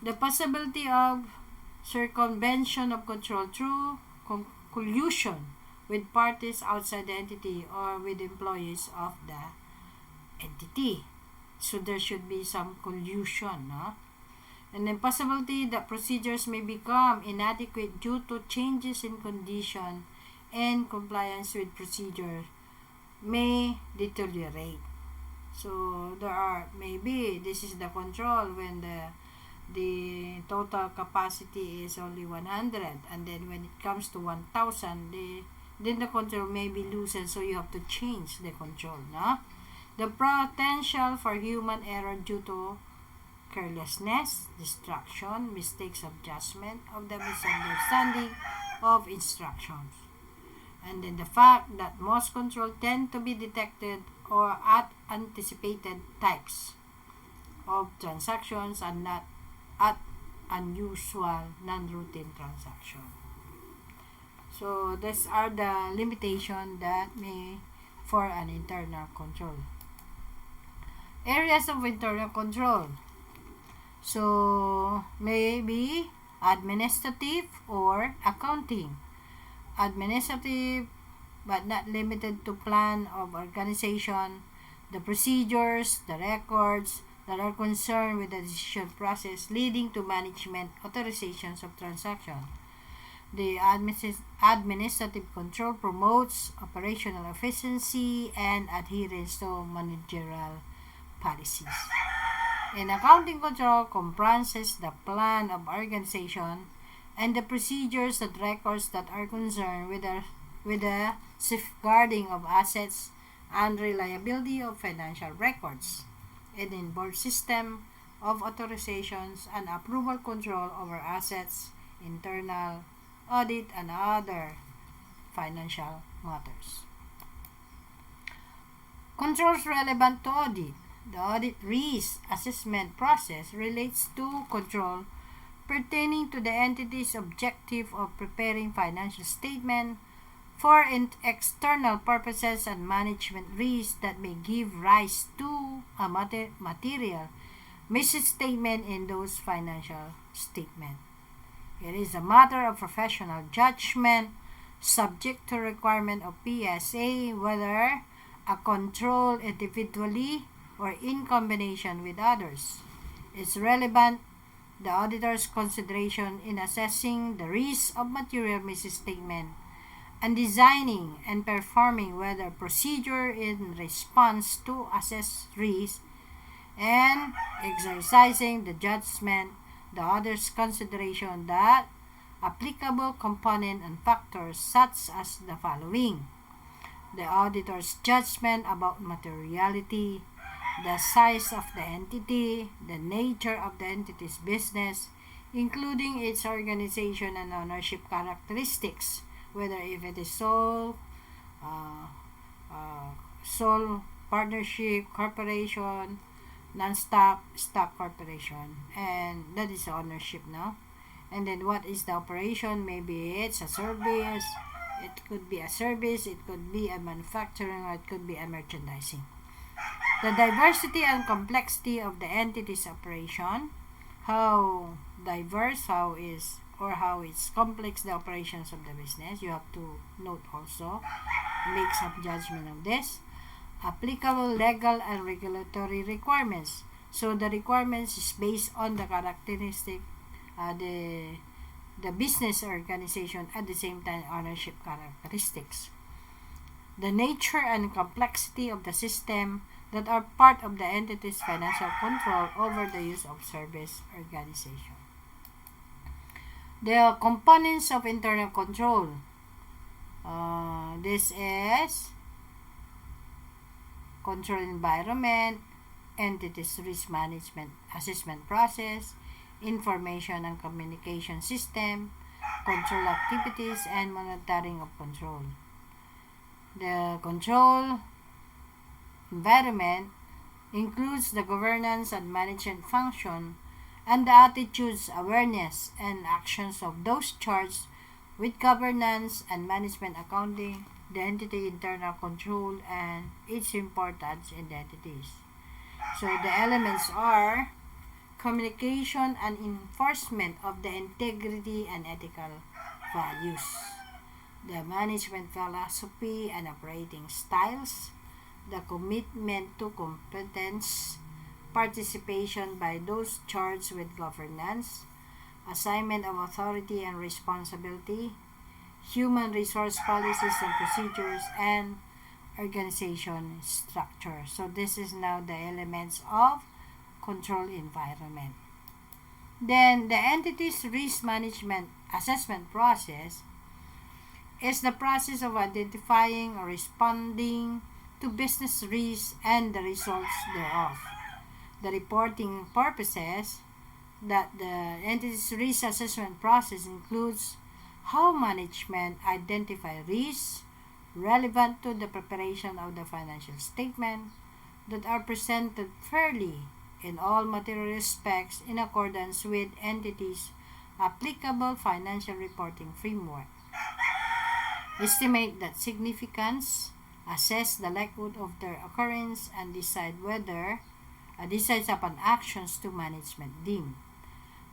Speaker 1: The possibility of circumvention of control through collusion with parties outside the entity or with employees of the entity. So there should be some collusion, no? And then possibility that procedures may become inadequate due to changes in condition and compliance with procedure may deteriorate. So there are maybe this is the control when the total capacity is only 100, and then when it comes to 1000, then the control may be loosened, so you have to change the control, no? The potential for human error due to carelessness, distraction, mistakes of judgment, of the misunderstanding of instructions. And then the fact that most control tend to be detected or at anticipated types of transactions and not at unusual non-routine transaction. So these are the limitations that may for an internal control. Areas of internal control. So maybe administrative or accounting. Administrative, but not limited to plan of organization, the procedures, the records that are concerned with the decision process leading to management authorizations of transaction. The administrative control promotes operational efficiency and adherence to managerial policies. And accounting control comprises the plan of organization and the procedures and records that are concerned with the safeguarding of assets and reliability of financial records. And in board system, of authorizations and approval control over assets, internal audit, and other financial matters. Controls relevant to audit. The audit risk assessment process relates to control pertaining to the entity's objective of preparing financial statement for external purposes and management risks that may give rise to a material misstatement in those financial statements. It is a matter of professional judgment subject to requirement of PSA whether a control individually or in combination with others is relevant. The auditor's consideration in assessing the risk of material misstatement and designing and performing whether procedure in response to assess risk and exercising the judgment, the auditor's consideration that applicable component and factors such as the following: the auditor's judgment about materiality, the size of the entity, the nature of the entity's business, including its organization and ownership characteristics, whether if it is sole partnership, corporation, non-stock, stock corporation, and that is ownership now. And then what is the operation? Maybe it's a service, it could be a service, it could be a manufacturing, or it could be a merchandising. The diversity and complexity of the entity's operation, how diverse, how it's complex the operations of the business. You have to note also, make some judgment of this. Applicable legal and regulatory requirements. So the requirements is based on the characteristic, the business organization, at the same time ownership characteristics. The nature and complexity of the system that are part of the entity's financial control over the use of service organization. The components of internal control. This is control environment, entity's risk management assessment process, information and communication system, control activities, and monitoring of control. The control environment includes the governance and management function and the attitudes, awareness, and actions of those charged with governance and management, accounting, the entity internal control, and its importance in the entities. So the elements are communication and enforcement of the integrity and ethical values, the management philosophy and operating styles, the commitment to competence, participation by those charged with governance, assignment of authority and responsibility, human resource policies and procedures, and organization structure. So this is now the elements of control environment. Then the entity's risk management assessment process is the process of identifying or responding to business risks and the results thereof. The reporting purposes that the entity's risk assessment process includes how management identify risks relevant to the preparation of the financial statement that are presented fairly in all material respects in accordance with entities' applicable financial reporting framework. Estimate that significance, assess the likelihood of their occurrence, and decides upon actions to management deem.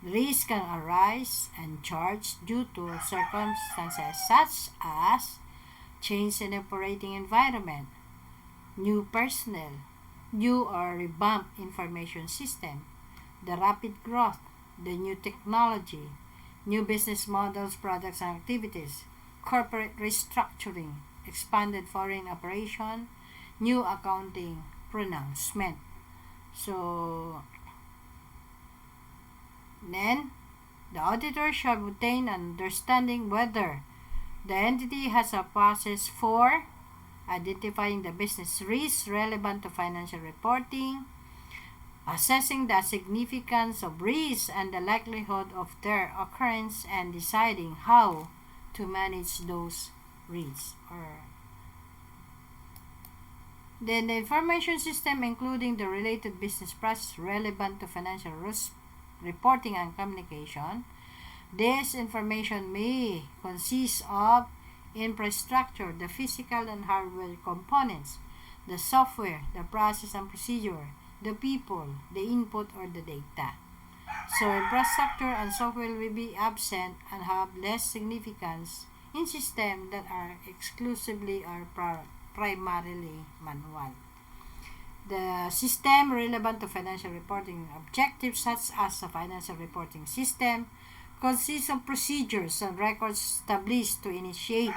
Speaker 1: The risk can arise and charge due to circumstances such as change in operating environment, new personnel, new or revamped information system, the rapid growth, the new technology, new business models, products, and activities, corporate restructuring, expanded foreign operation, new accounting pronouncement. So, then, the auditor shall obtain an understanding whether the entity has a process for identifying the business risks relevant to financial reporting, assessing the significance of risks and the likelihood of their occurrence, and deciding how to manage those risks. Then the information system, including the related business process relevant to financial reporting and communication. This information may consist of infrastructure, the physical and hardware components, the software, the process and procedure, the people, the input or the data. So infrastructure and software will be absent and have less significance in systems that are exclusively or primarily manual. The system relevant to financial reporting objectives, such as a financial reporting system, consists of procedures and records established to initiate,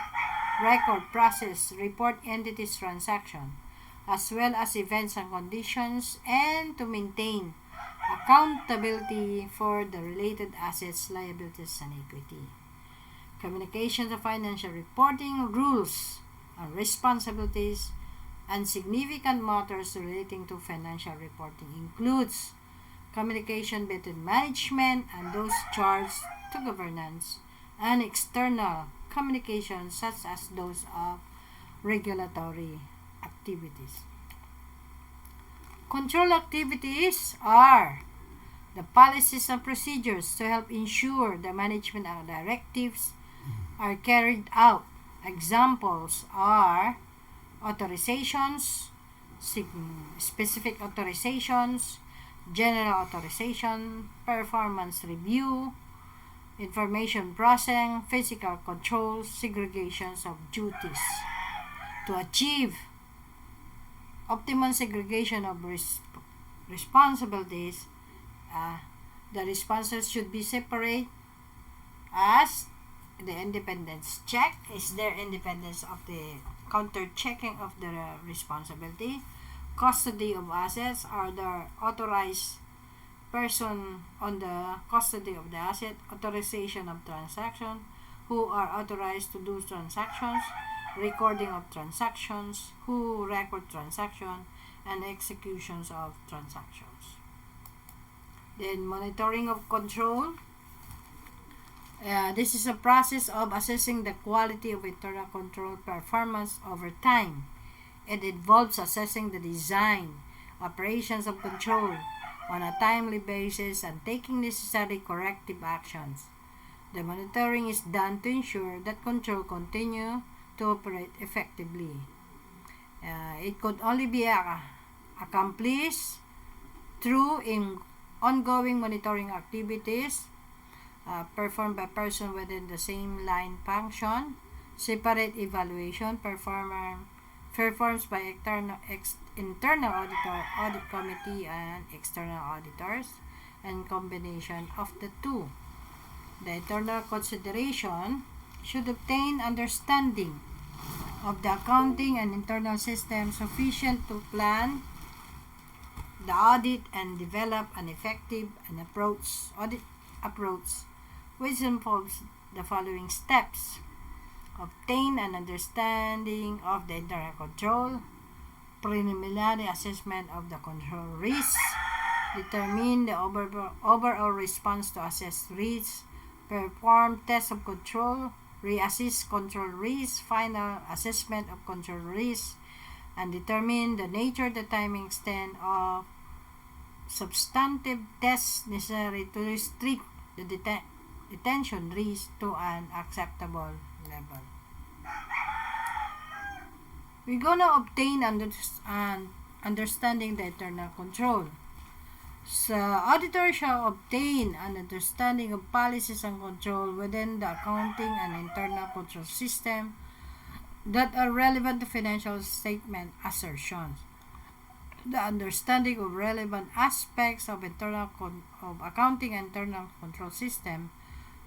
Speaker 1: record, process, report entities transaction, as well as events and conditions, and to maintain accountability for the related assets, liabilities, and equity. Communications of financial reporting, rules and responsibilities, and significant matters relating to financial reporting includes communication between management and those charged to governance, and external communications such as those of regulatory activities. Control activities are the policies and procedures to help ensure the management and directives are carried out. Examples are authorizations, specific authorizations, general authorization, performance review, information processing, physical control, segregations of duties. To achieve optimum segregation of responsibilities, the responses should be separate as the independence check is their independence of the counter-checking of the responsibility. Custody of assets are the authorized person on the custody of the asset, authorization of transaction, who are authorized to do transactions, recording of transactions, who record transaction, and executions of transactions. Then monitoring of control. This is a process of assessing the quality of internal control performance over time. It involves assessing the design, operations of control on a timely basis and taking necessary corrective actions. The monitoring is done to ensure that control continue to operate effectively. It could only be accomplished through ongoing monitoring activities performed by person within the same line function, separate evaluation performed by internal auditor, audit committee, and external auditors, and combination of the two. The internal consideration should obtain understanding of the accounting and internal system sufficient to plan the audit and develop an effective audit approach, which involves the following steps: obtain an understanding of the internal control, preliminary assessment of the control risk, determine the overall response to assessed risks, perform tests of control, reassess control risk, final assessment of control risk, and determine the nature, the timing, extent of substantive tests necessary to restrict the detention risk to an acceptable level. We're gonna obtain understanding the internal control. So, auditor shall obtain an understanding of policies and control within the accounting and internal control system that are relevant to financial statement assertions. The understanding of relevant aspects of accounting and internal control system,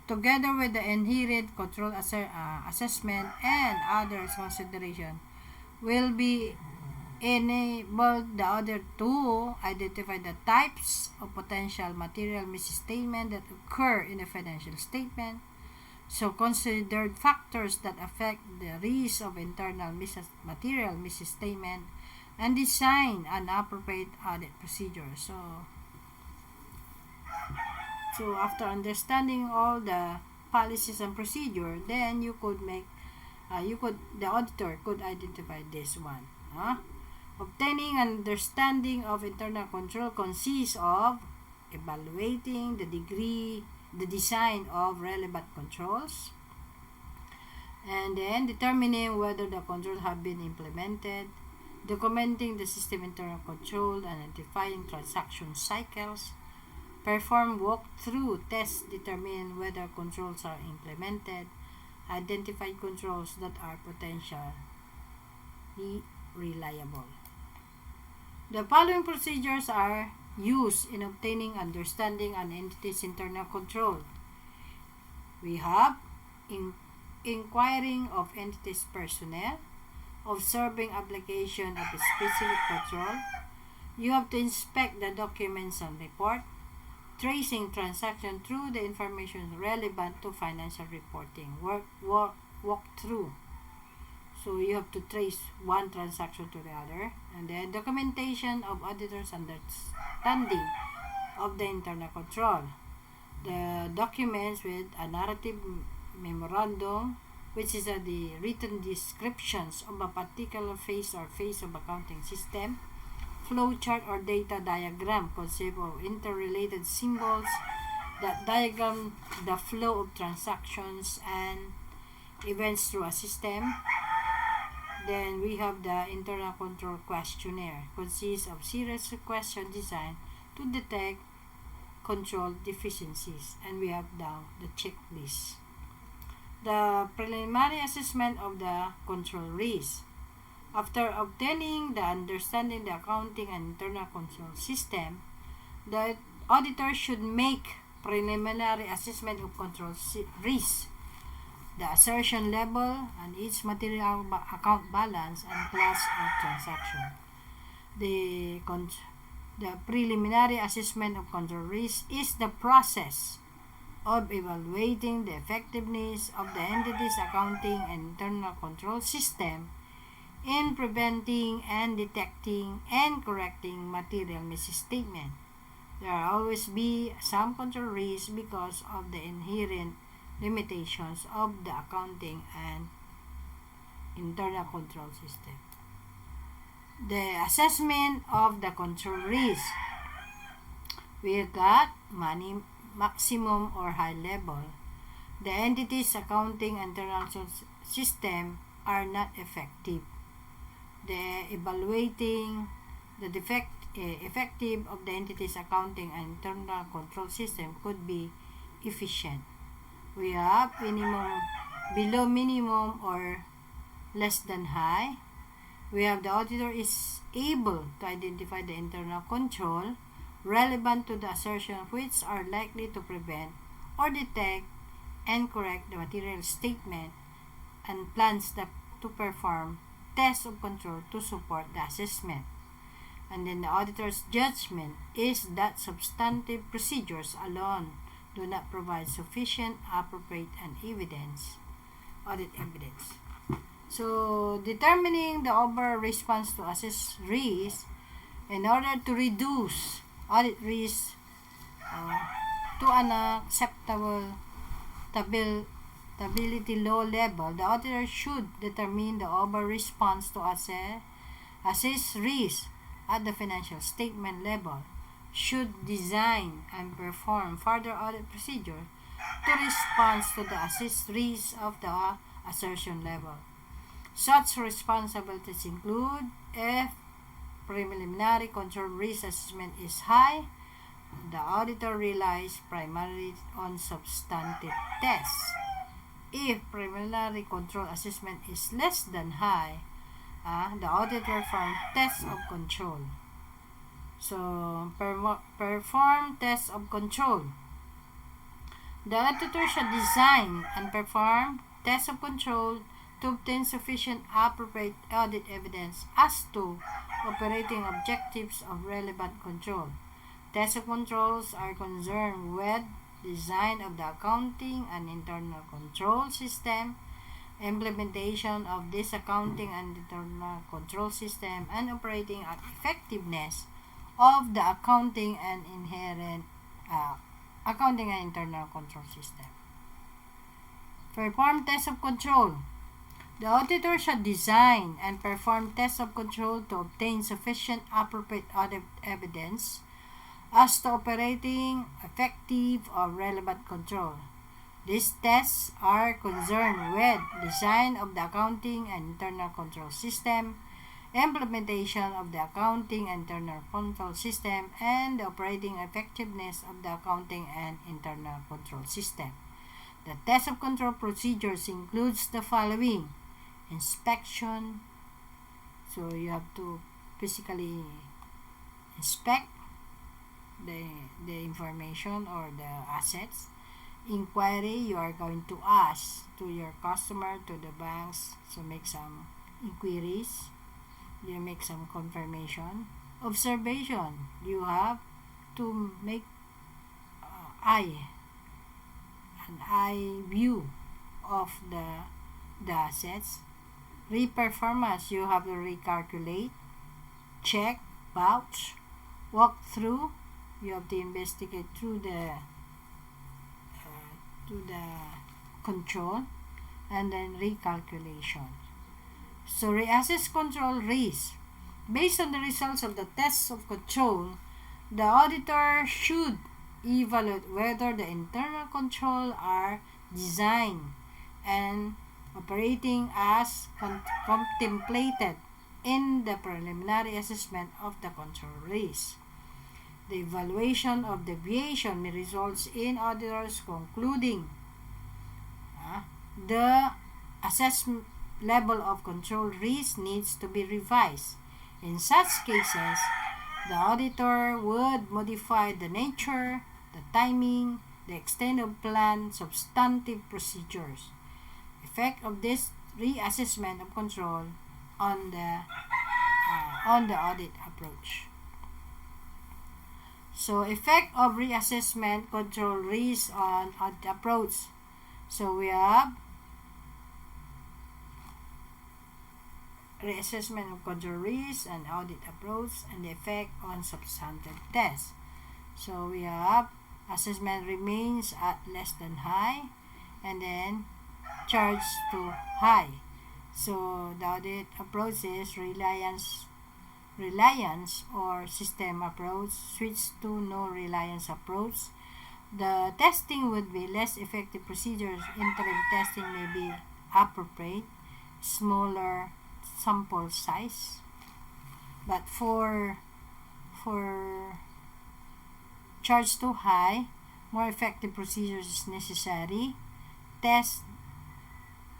Speaker 1: together with the inherent control assessment and other consideration, will be enabled the auditor to identify the types of potential material misstatement that occur in a financial statement. So, considered factors that affect the risk of internal material misstatement and design an appropriate audit procedure. So after understanding all the policies and procedure, then the auditor could identify this one. Obtaining an understanding of internal control consists of evaluating the design of relevant controls, and then determining whether the controls have been implemented, documenting the system internal control, identifying transaction cycles, perform walkthrough tests, determine whether controls are implemented, identify controls that are potentially reliable. The following procedures are used in obtaining understanding an entity's internal control. We have inquiring of entity's personnel, observing application of a specific control. You have to inspect the documents and report, tracing transaction through the information relevant to financial reporting. Walkthrough. So you have to trace one transaction to the other, and then documentation of auditors' understanding of the internal control. The documents with a narrative memorandum, which is the written descriptions of a particular phase or phase of accounting system, flowchart or data diagram concept of interrelated symbols that diagram the flow of transactions and events through a system. Then we have the internal control questionnaire, consists of series of questions designed to detect control deficiencies, and we have down the checklist. The preliminary assessment of the control risk. After obtaining the understanding the accounting and internal control system, the auditor should make preliminary assessment of control risk, the assertion level, and its material account balance and class of transaction. The preliminary assessment of control risk is the process of evaluating the effectiveness of the entity's accounting and internal control system in preventing and detecting and correcting material misstatement. There will always be some control risk because of the inherent limitations of the accounting and internal control system. The assessment of the control risk. We got maximum or high level. The entity's accounting and internal system are not effective. The evaluating the effective of the entity's accounting and internal control system could be efficient. We have minimum, below minimum, or less than high. We have the auditor is able to identify the internal control relevant to the assertion which are likely to prevent or detect and correct the material statement, and plans to perform tests of control to support the assessment. And then the auditor's judgment is that substantive procedures alone do not provide sufficient, appropriate, and audit evidence. So, determining the overall response to assess risk in order to reduce audit risk to an acceptable stability low level, the auditor should determine the overall response to assess risk at the financial statement level, should design and perform further audit procedure to respond to the assessed risk of the assertion level. Such responsibilities include if preliminary control risk assessment is high, the auditor relies primarily on substantive tests. If preliminary control assessment is less than high, the auditor performs tests of control. So, perform tests of control. The auditor should design and perform tests of control to obtain sufficient appropriate audit evidence as to operating objectives of relevant control. Tests of controls are concerned with design of the accounting and internal control system, implementation of this accounting and internal control system, and operating effectiveness of the accounting and internal control system. Perform tests of control. The auditor shall design and perform tests of control to obtain sufficient appropriate audit evidence as to operating effective or relevant control. These tests are concerned with design of the accounting and internal control system, implementation of the accounting and internal control system, and the operating effectiveness of the accounting and internal control system. The test of control procedures includes the following: inspection, so you have to physically inspect the information or the assets. Inquiry, you are going to ask to your customer, to the banks, so make some inquiries, you make some confirmation. Observation, you have to make an eye view of the assets. Reperformance, you have to recalculate, check, vouch, walk through, you have to investigate through the control, and then recalculation. So reassess control risk. Based on the results of the tests of control, the auditor should evaluate whether the internal control are designed and operating as contemplated in the preliminary assessment of the control risk. The evaluation of deviation may result in auditors concluding the assessment level of control risk needs to be revised. In such cases, the auditor would modify the nature, the timing, the extent of plan, substantive procedures. Effect of this reassessment of control on the audit approach. So, effect of reassessment control risk on audit approach. So, we have reassessment of control risk and audit approach, and the effect on substantive tests. So, we have assessment remains at less than high, and then charge to high. So, the audit approach is reliance or system approach. Switch to no reliance approach. The testing would be less effective procedures. Interim testing may be appropriate. Smaller sample size. But for charge too high, more effective procedures is necessary. Test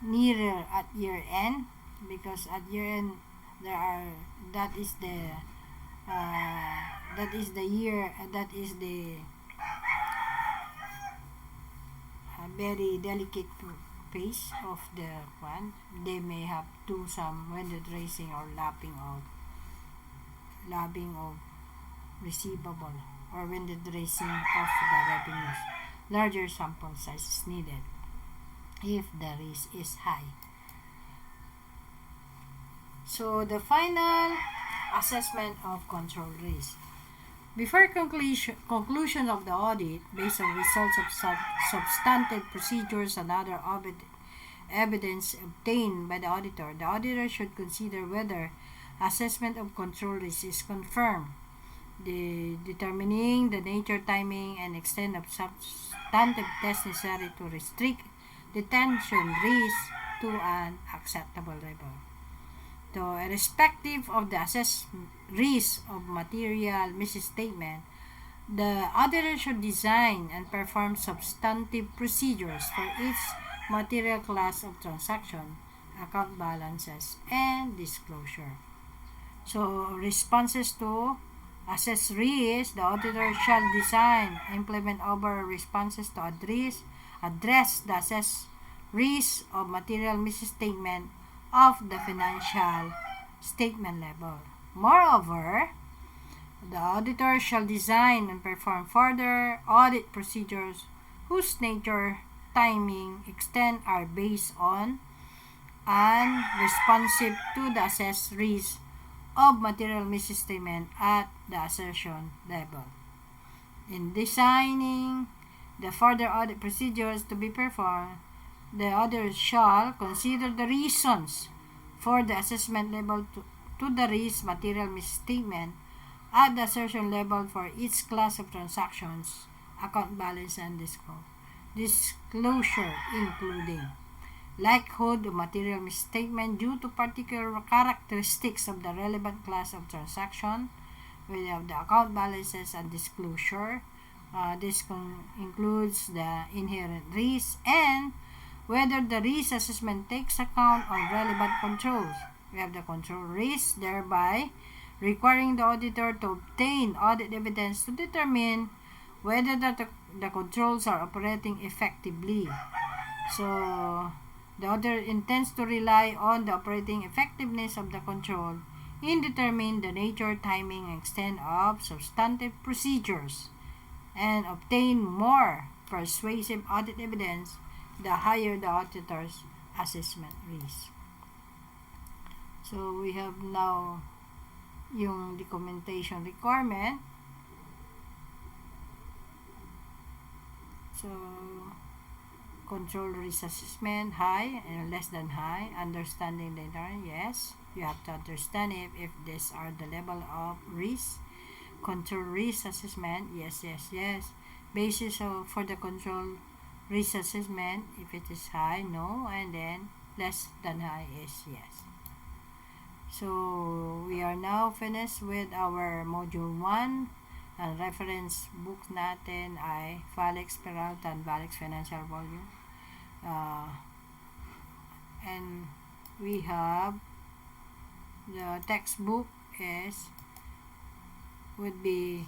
Speaker 1: nearer at year end, because at year end that is the very delicate phase of the one. They may have to some vendor tracing or lapping of receivable or vendor tracing of the revenues. Larger sample size is needed if the risk is high. So, the final assessment of control risk. Before conclusion of the audit, based on results of substantive procedures and other evidence obtained by the auditor should consider whether assessment of control risk is confirmed, determining the nature, timing, and extent of substantive tests necessary to restrict detention risk to an acceptable level. So, irrespective of the assessed risk of material misstatement, the auditor should design and perform substantive procedures for each material class of transaction, account balances, and disclosure. So, responses to assess risk, the auditor shall design, implement over responses to address the assessed risk of material misstatement of the financial statement level. Moreover, the auditor shall design and perform further audit procedures whose nature, timing, extent are based on and responsive to the assessed risk of material misstatement at the assertion level. In designing the further audit procedures to be performed, the auditor shall consider the reasons for the assessment level to the risk material misstatement at the assertion level for each class of transactions, account balance, and disclosure, including likelihood of material misstatement due to particular characteristics of the relevant class of transaction. We have the account balances and disclosure. This includes the inherent risk and whether the risk assessment takes account of relevant controls. We have the control risk, thereby requiring the auditor to obtain audit evidence to determine whether the controls are operating effectively. So, the auditor intends to rely on the operating effectiveness of the control in determining the nature, timing, and extent of substantive procedures and obtain more persuasive audit evidence the higher the auditor's assessment risk. So, we have now yung documentation requirement. So, control risk assessment, high and less than high. Understanding the internal, yes. You have to understand if these are the level of risk. Control risk assessment, yes. Basis for the control risk assessment, if it is high, no. And then less than high is yes. So, we are now finished with our Module 1. Ang reference book natin ay Valex Peralta and Valex Financial Volume. And we have the textbook would be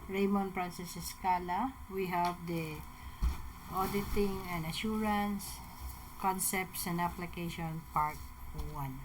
Speaker 1: Raymond Francis Escala. We have the Auditing and Assurance Concepts and Application Part 1.